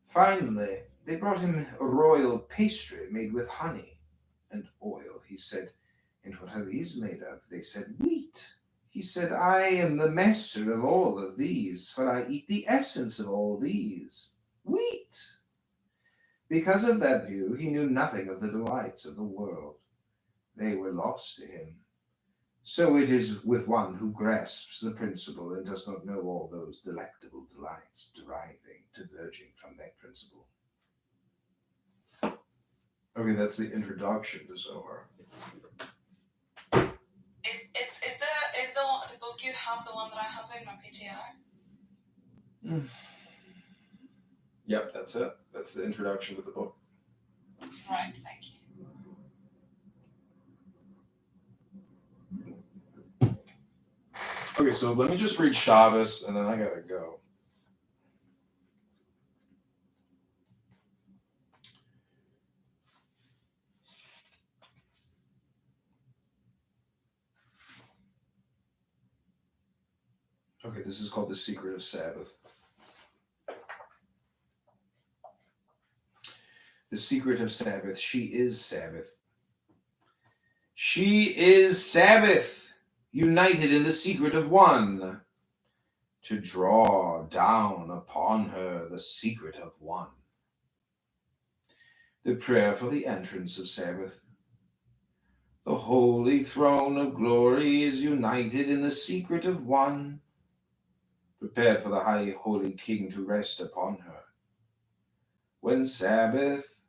Finally, they brought him a royal pastry made with honey and oil. He said, and what are these made of? They said, wheat. He said, I am the master of all of these, for I eat the essence of all these, wheat. Because of that view, he knew nothing of the delights of the world. They were lost to him. So it is with one who grasps the principle and does not know all those delectable delights diverging from that principle. Okay, that's the introduction to Zohar. Is the book you have the one that I have in my PTR? Yep, that's it. That's the introduction to the book. Right, thank you. Okay, so let me just read Shabbos, and then I gotta go. Okay, this is called The Secret of Sabbath. The secret of Sabbath. She is Sabbath. She is Sabbath, united in the secret of one, to draw down upon her the secret of one. The prayer for the entrance of Sabbath. The holy throne of glory is united in the secret of one, prepared for the high holy King to rest upon her. When Sabbath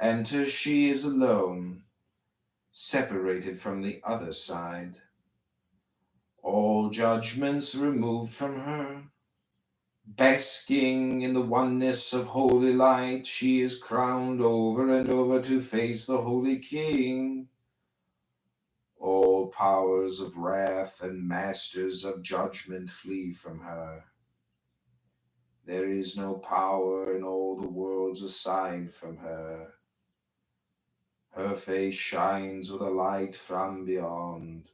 enters, she is alone, separated from the other side. All judgments removed from her. Basking in the oneness of holy light, she is crowned over and over to face the holy King. All powers of wrath and masters of judgment flee from her. There is no power in all the worlds aside from her. Her face shines with a light from beyond.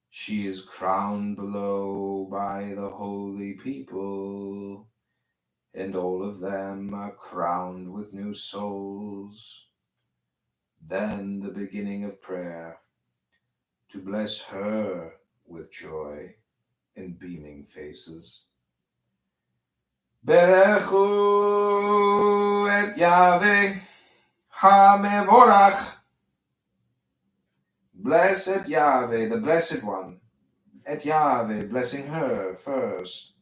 She is crowned below by the holy people, and all of them are crowned with new souls. Then the beginning of prayer, to bless her with joy and beaming faces. Berechu et Yahweh HaMevorach. Bless et Yahweh, the Blessed One. Et Yahweh, blessing her first.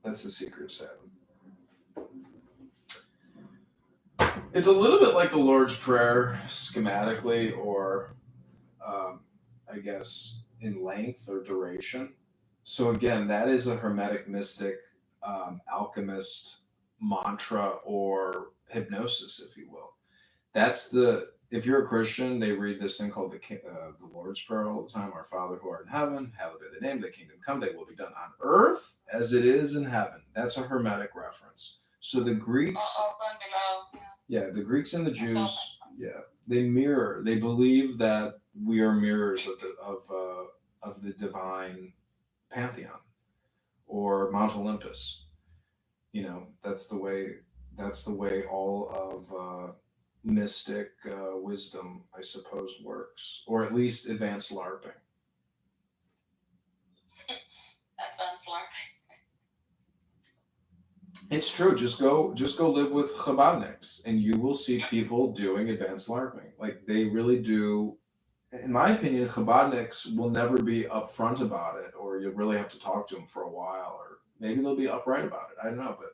That's the secret of Sabbath. It's a little bit like the Lord's Prayer schematically, or I guess in length or duration. So again, that is a Hermetic mystic alchemist mantra or hypnosis, if you will. That's if you're a Christian, they read this thing called the Lord's Prayer all the time. Our Father who art in heaven, hallowed be thy name, thy kingdom come, thy will be done on earth as it is in heaven. That's a Hermetic reference. So the Greeks, the Greeks and the Jews, they mirror. They believe that we are mirrors of the divine pantheon or Mount Olympus. You know, that's the way all of mystic wisdom, I suppose, works, or at least advanced LARPing. Advanced LARPing. It's true. Just go live with Chabadniks, and you will see people doing advanced LARPing. Like, they really do. In my opinion, Chabadniks will never be upfront about it, or you'll really have to talk to them for a while, or maybe they'll be upright about it. I don't know, but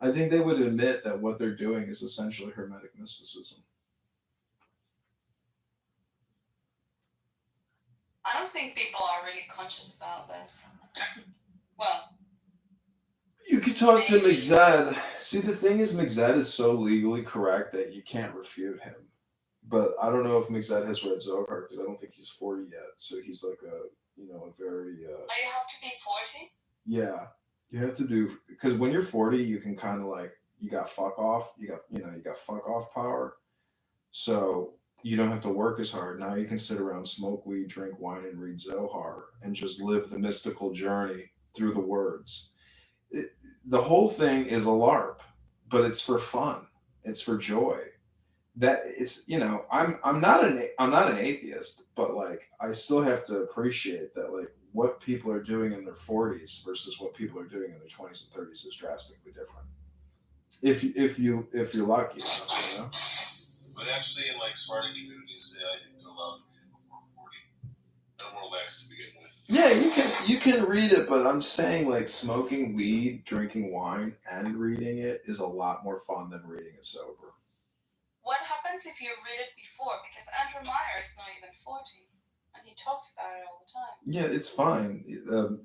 I think they would admit that what they're doing is essentially Hermetic mysticism. I don't think people are really conscious about this. Well, you could talk to Migzad. See, the thing is, Migzad is so legally correct that you can't refute him. But I don't know if Migzad has read Zohar, because I don't think he's 40 yet. So he's like a very... you have to be 40? Yeah. You have to do... Because when you're 40, you can kind of like... You got fuck off. You got fuck off power. So you don't have to work as hard. Now you can sit around, smoke weed, drink wine, and read Zohar, and just live the mystical journey through the words. The whole thing is a LARP, but it's for fun. It's for joy. That it's, I'm not an atheist, but like I still have to appreciate that, like, what people are doing in their 40s versus what people are doing in their 20s and 30s is drastically different. If you're lucky enough, you know. But actually, in like Spartan communities, I think they're allowed people before 40. They're more relaxed to begin with. Yeah, you can read it, but I'm saying, like, smoking weed, drinking wine, and reading it is a lot more fun than reading it sober. What happens if you read it before? Because Andrew Meyer is not even 40, and he talks about it all the time. Yeah, it's fine.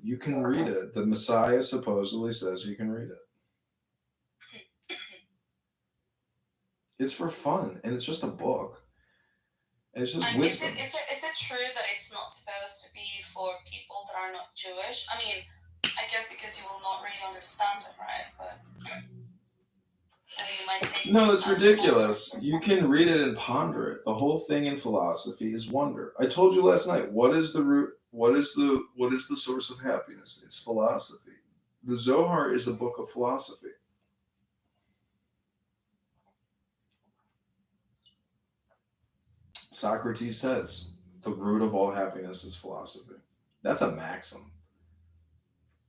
You can read it. The Messiah supposedly says you can read it. It's for fun, and it's just a book. And it's just and wisdom. Is it true that it's not supposed to be for people that are not Jewish? I mean, I guess because you will not really understand it, right? But you might take no, it's ridiculous. You can read it and ponder it. The whole thing in philosophy is wonder. I told you last night, what is the root? What is the source of happiness? It's philosophy. The Zohar is a book of philosophy. Socrates says, the root of all happiness is philosophy. That's a maxim.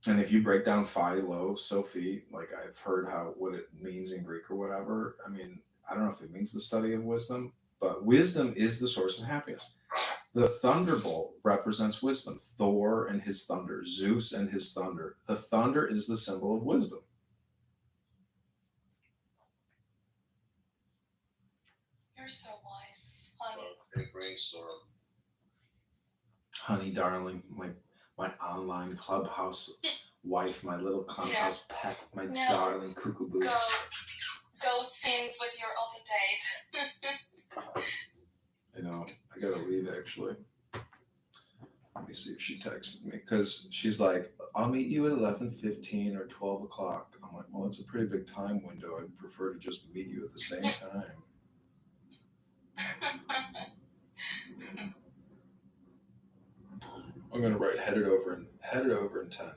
And if you break down philo, Sophie, like I've heard how what it means in Greek or whatever. I mean, I don't know if it means the study of wisdom, but wisdom is the source of happiness. The thunderbolt represents wisdom. Thor and his thunder, Zeus and his thunder. The thunder is the symbol of wisdom. You're so wise, honey. Big brainstorm. Honey, darling, my online clubhouse wife, my little clubhouse pet, my No. darling cuckoo boo. Go sing with your other date. I know. I gotta leave actually. Let me see if she texted me because she's like, "I'll meet you at 11:15 or 12 o'clock." I'm like, "Well, it's a pretty big time window. I'd prefer to just meet you at the same time." I'm gonna write headed over in 10.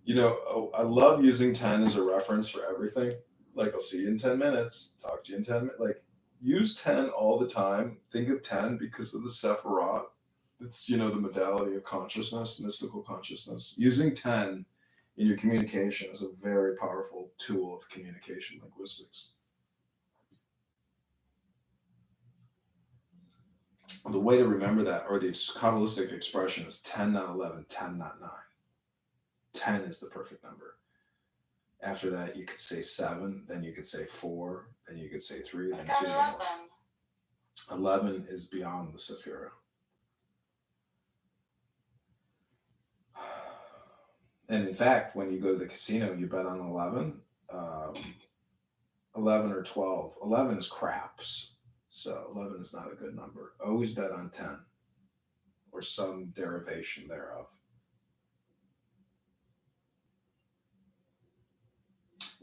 You know, I love using 10 as a reference for everything. Like, I'll see you in 10 minutes. Talk to you in 10 minutes. Like, use 10 all the time. Think of 10 because of the Sephiroth. It's, the modality of consciousness, mystical consciousness. Using 10 in your communication is a very powerful tool of communication linguistics. The way to remember that, or the Kabbalistic expression, is 10, not 11, 10, not 9. 10 is the perfect number. After that, you could say 7, then you could say 4, then you could say 3, then 2. 11. 11 is beyond the Sephira. And in fact, when you go to the casino, you bet on 11, 11 or 12. 11 is craps, so 11 is not a good number. Always bet on 10 or some derivation thereof.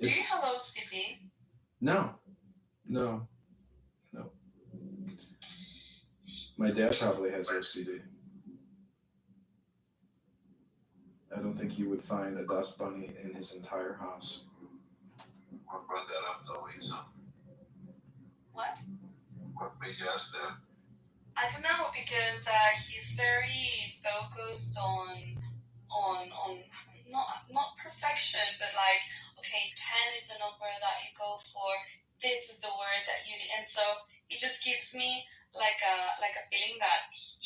Do you have OCD? No. My dad probably has OCD. I don't think you would find a dust bunny in his entire house. What brought that up though, Lisa? What? What made you ask that? I don't know, because he's very focused on not perfection, but like, okay, 10 is the number that you go for. This is the word that you need, and so it just gives me like a feeling that he's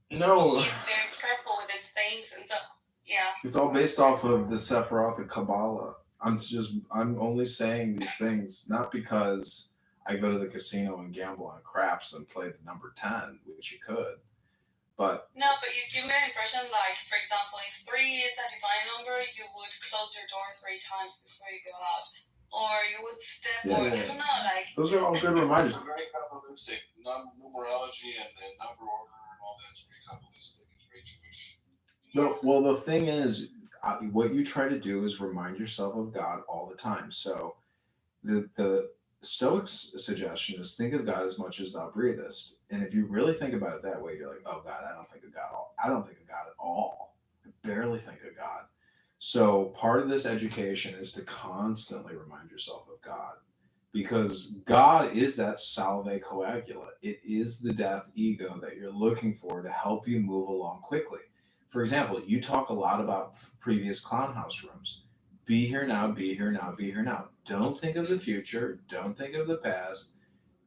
very careful with his things, and so yeah. It's all based off of the Sephiroth and Kabbalah. I'm only saying these things not because I go to the casino and gamble on craps and play the number 10, which you could. But no, but you give me the impression, like, for example, if 3 is a divine number, you would close your door 3 times before you go out, or you would step, or I don't know, like. Those are all good reminders. It's very Kabbalistic. Numerology and number order and all that's very Kabbalistic. It's very Jewish. No, well, the thing is, what you try to do is remind yourself of God all the time. So, the Stoics' suggestion is think of God as much as thou breathest. And if you really think about it that way, you're like, oh God, I don't think of God at all. I barely think of God. So part of this education is to constantly remind yourself of God, because God is that salve coagula. It is the death ego that you're looking for to help you move along quickly. For example, you talk a lot about previous clown house rooms. Be here now, be here now, be here now. Don't think of the future. Don't think of the past.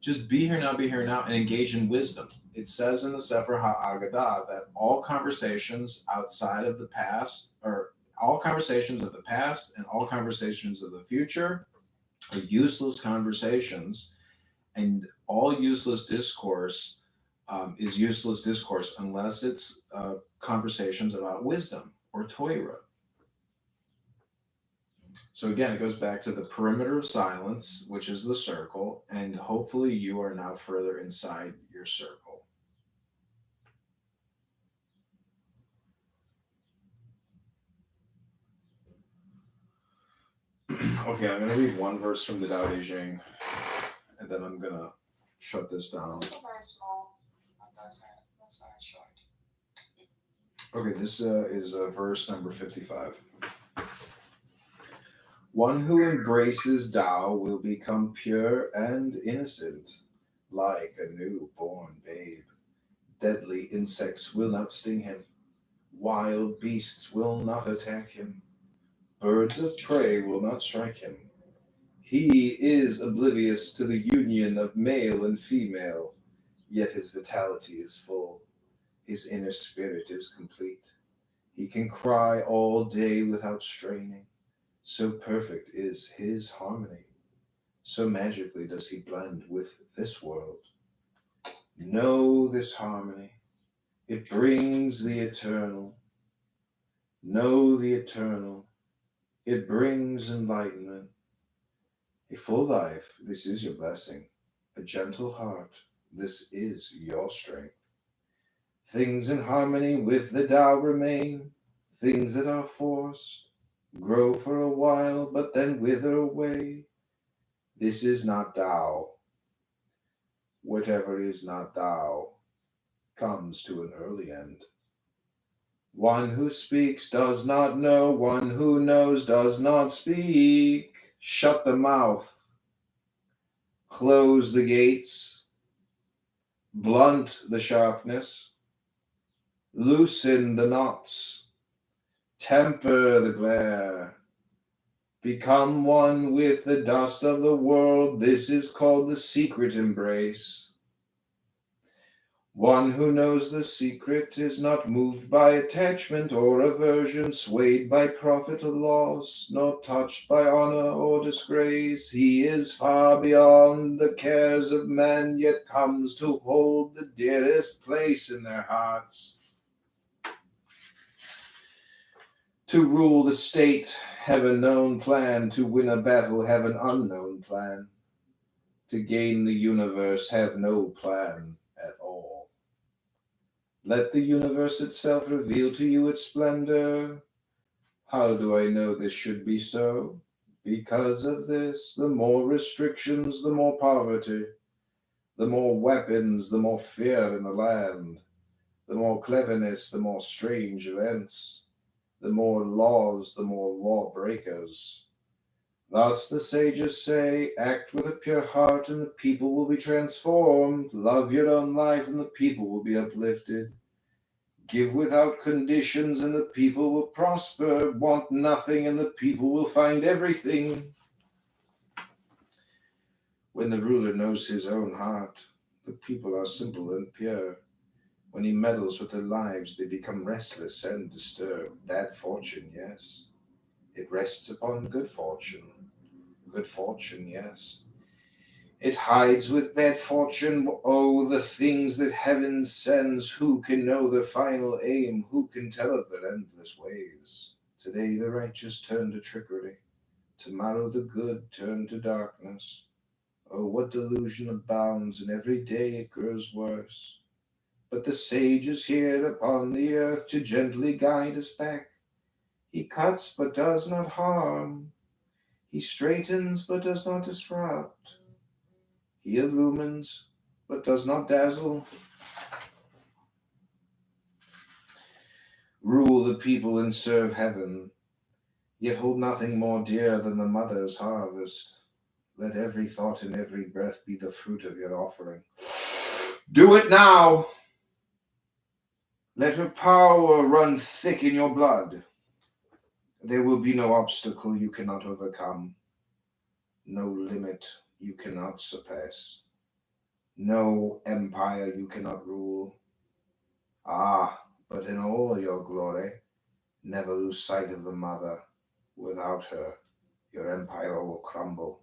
Just be here now, and engage in wisdom. It says in the Sefer HaAgadah that all conversations outside of the past, or all conversations of the past and all conversations of the future, are useless conversations, and all useless discourse is useless discourse unless it's conversations about wisdom or Torah. So again, it goes back to the perimeter of silence, which is the circle, and hopefully you are now further inside your circle. Okay, I'm going to read one verse from the Tao Te Ching, and then I'm going to shut this down. It's very small. Those are short. Okay, this is verse number 55. One who embraces Tao will become pure and innocent. like a newborn babe. Deadly insects will not sting him. Wild beasts will not attack him. Birds of prey will not strike him. He is oblivious to the union of male and female, yet his vitality is full. His inner spirit is complete. He can cry all day without straining. So perfect is his harmony. So magically does he blend with this world. Know this harmony. It brings the eternal. Know the eternal. It brings enlightenment. A full life, this is your blessing. A gentle heart, this is your strength. Things in harmony with the Tao remain. Things that are forced grow for a while, but then wither away. This is not Tao. Whatever is not Tao comes to an early end. One who speaks does not know. One who knows does not speak. Shut the mouth. Close the gates. Blunt the sharpness. Loosen the knots. Temper the glare. Become one with the dust of the world. This is called the secret embrace. One who knows the secret is not moved by attachment or aversion, swayed by profit or loss, nor touched by honor or disgrace. He is far beyond the cares of men, yet comes to hold the dearest place in their hearts. To rule the state, have a known plan. To win a battle, have an unknown plan. To gain the universe, have no plan at all. Let the universe itself reveal to you its splendor. How do I know this should be so? Because of this, the more restrictions, the more poverty. The more weapons, the more fear in the land. The more cleverness, the more strange events. The more laws, the more lawbreakers. Thus the sages say, act with a pure heart and the people will be transformed. Love your own life and the people will be uplifted. Give without conditions and the people will prosper. Want nothing and the people will find everything. When the ruler knows his own heart, the people are simple and pure. When he meddles with their lives, they become restless and disturbed. Bad fortune, yes. It rests upon good fortune. Good fortune, yes. It hides with bad fortune. Oh, the things that heaven sends. Who can know their final aim? Who can tell of their endless ways? Today the righteous turn to trickery. Tomorrow the good turn to darkness. Oh, what delusion abounds, and every day it grows worse. But the sage is here upon the earth to gently guide us back. He cuts but does not harm. He straightens but does not disrupt. He illumines but does not dazzle. Rule the people and serve heaven, yet hold nothing more dear than the mother's harvest. Let every thought and every breath be the fruit of your offering. Do it now! Let her power run thick in your blood. There will be no obstacle you cannot overcome, no limit you cannot surpass, no empire you cannot rule. Ah, but in all your glory, never lose sight of the mother. Without her, your empire will crumble.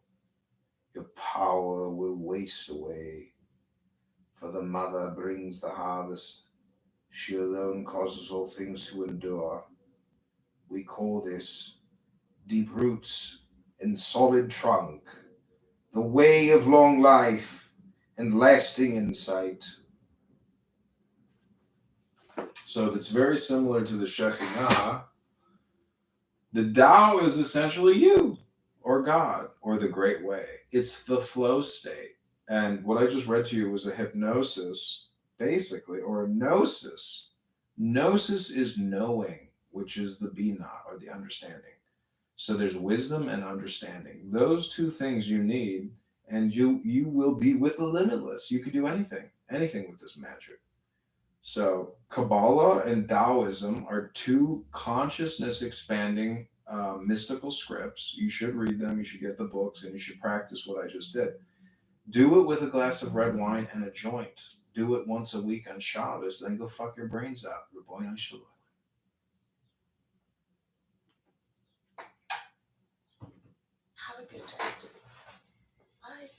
Your power will waste away. For the mother brings the harvest. She alone causes all things to endure. We call this deep roots and solid trunk, the way of long life and lasting insight. So it's very similar to the Shekhinah. The Tao is essentially you, or God, or the Great Way. It's the flow state. And what I just read to you was a hypnosis, basically, or a gnosis. Gnosis is knowing, which is the Bina, or the understanding. So there's wisdom and understanding. Those two things you need and you will be with the limitless. You could do anything with this magic. So Kabbalah and Taoism are two consciousness expanding mystical scripts. You should read them. You should get the books, and you should practice what I just did. Do it with a glass of red wine and a joint. Do it once a week on Shabbos, then go fuck your brains out. Rabbi Shalom. Have a good day. Bye.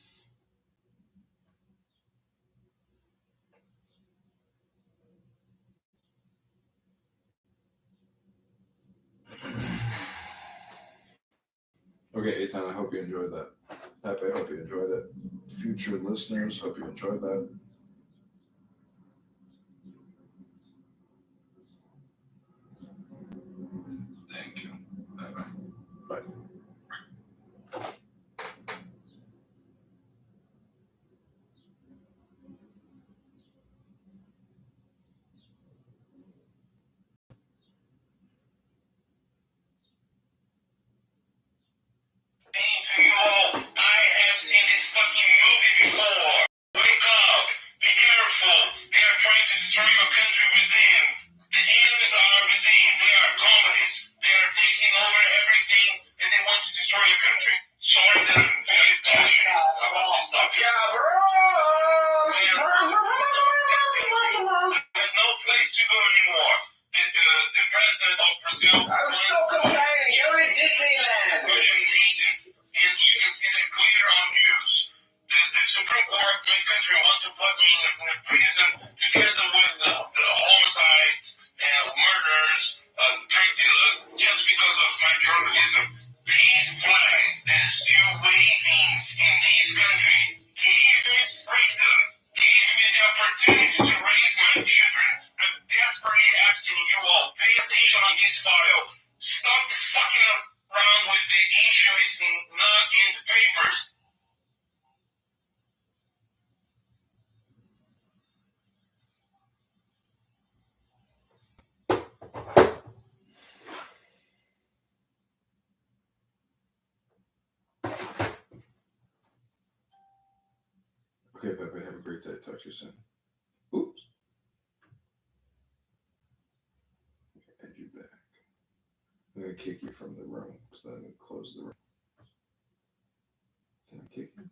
Okay, Eitan, I hope you enjoyed that. Pepe, I hope you enjoyed it. Future listeners, hope you enjoyed that. Thank you. Bye-bye. Bye. To you all, I have seen this fucking movie before. Wake up. Be careful. They are trying to destroy your country within. The enemies are within. They are communists. They are taking over everything and they want to destroy your country. Sorry that I'm very passionate about this topic. There's no place to go anymore. The president of Brazil. I'm so complaining. You're in Disneyland. Russian agent. And you can see that clear on news. The Supreme Court of my country want to put me in a prison together with the homicides and murders, drug dealers, just because of my journalism. These flags that are still waving in these countries gave me freedom, gave me the opportunity to raise my children. I'm desperately asking you all, pay attention on this file. Stop fucking around with the issue. It's not in the papers. Okay, Pepe, have a great day. Talk to you soon. Oops. And you back. I'm gonna kick you from the room, so I'm gonna close the room. Can I kick you?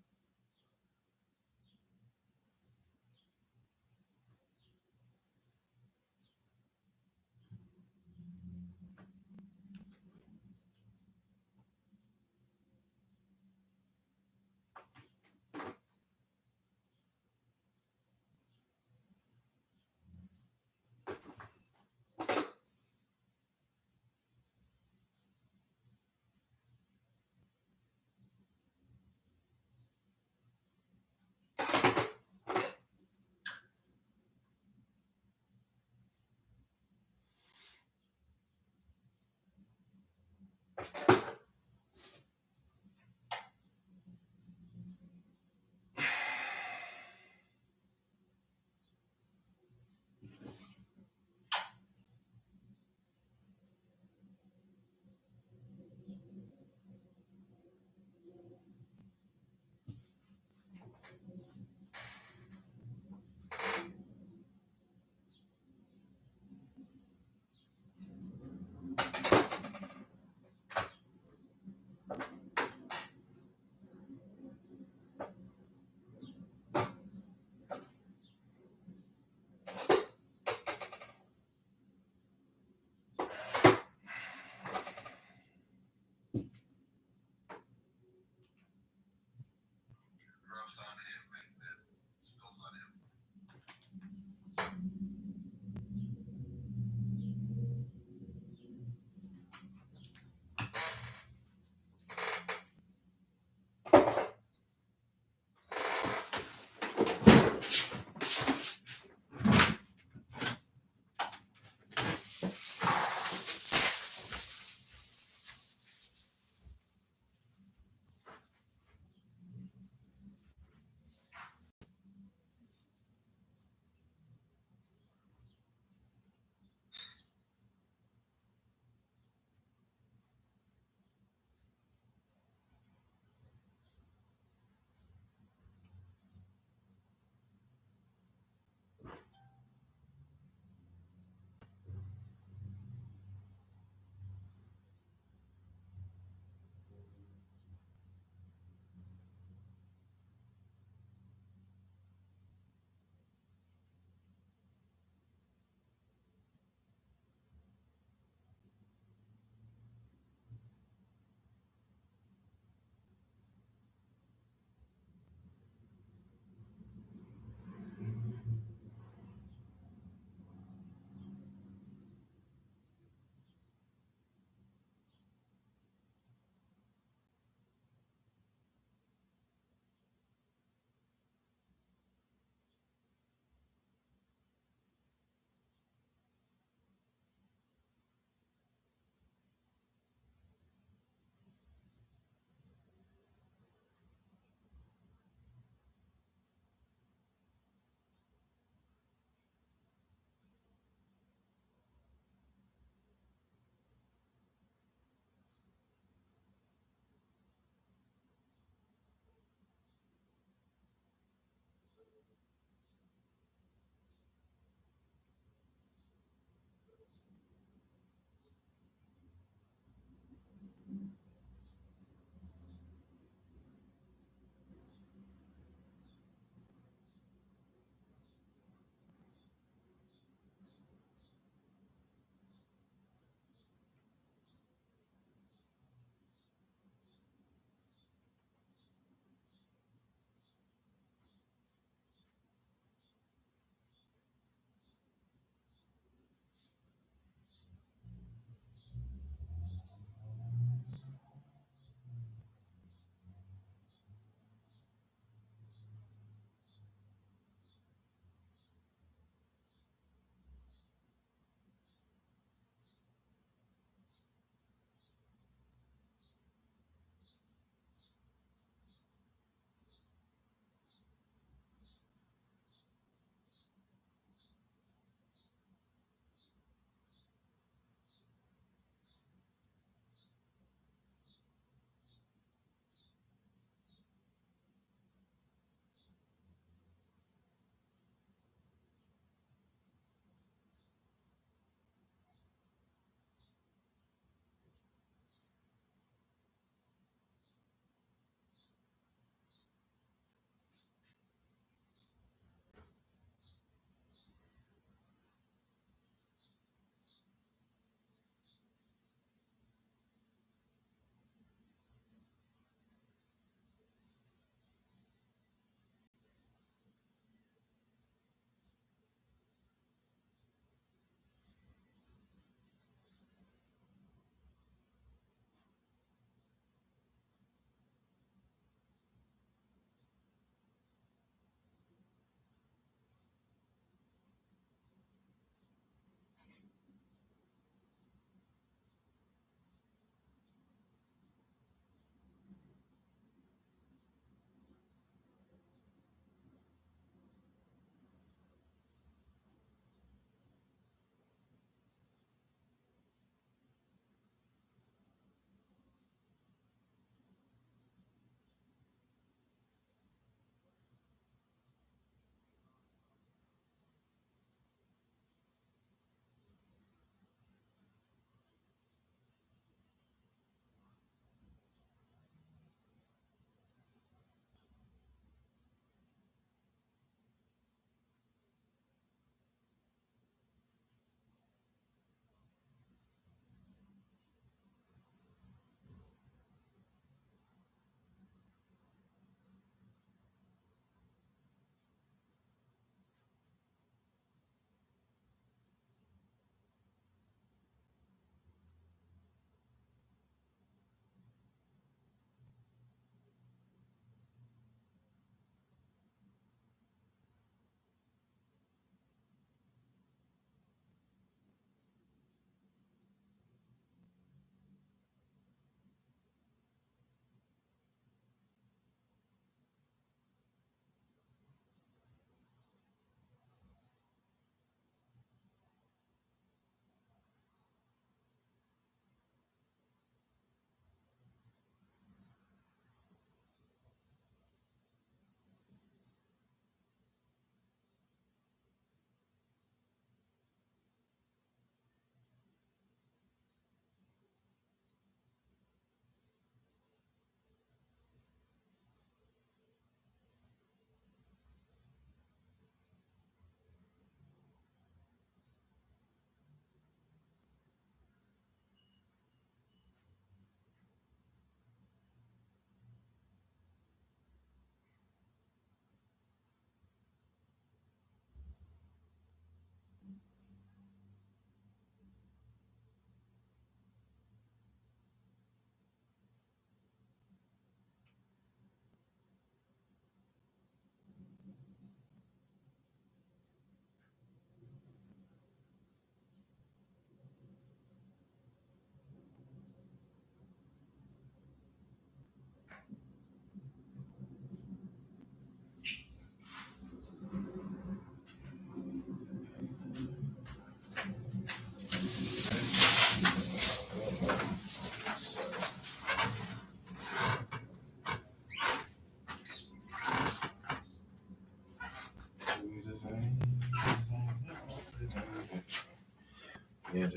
Yeah,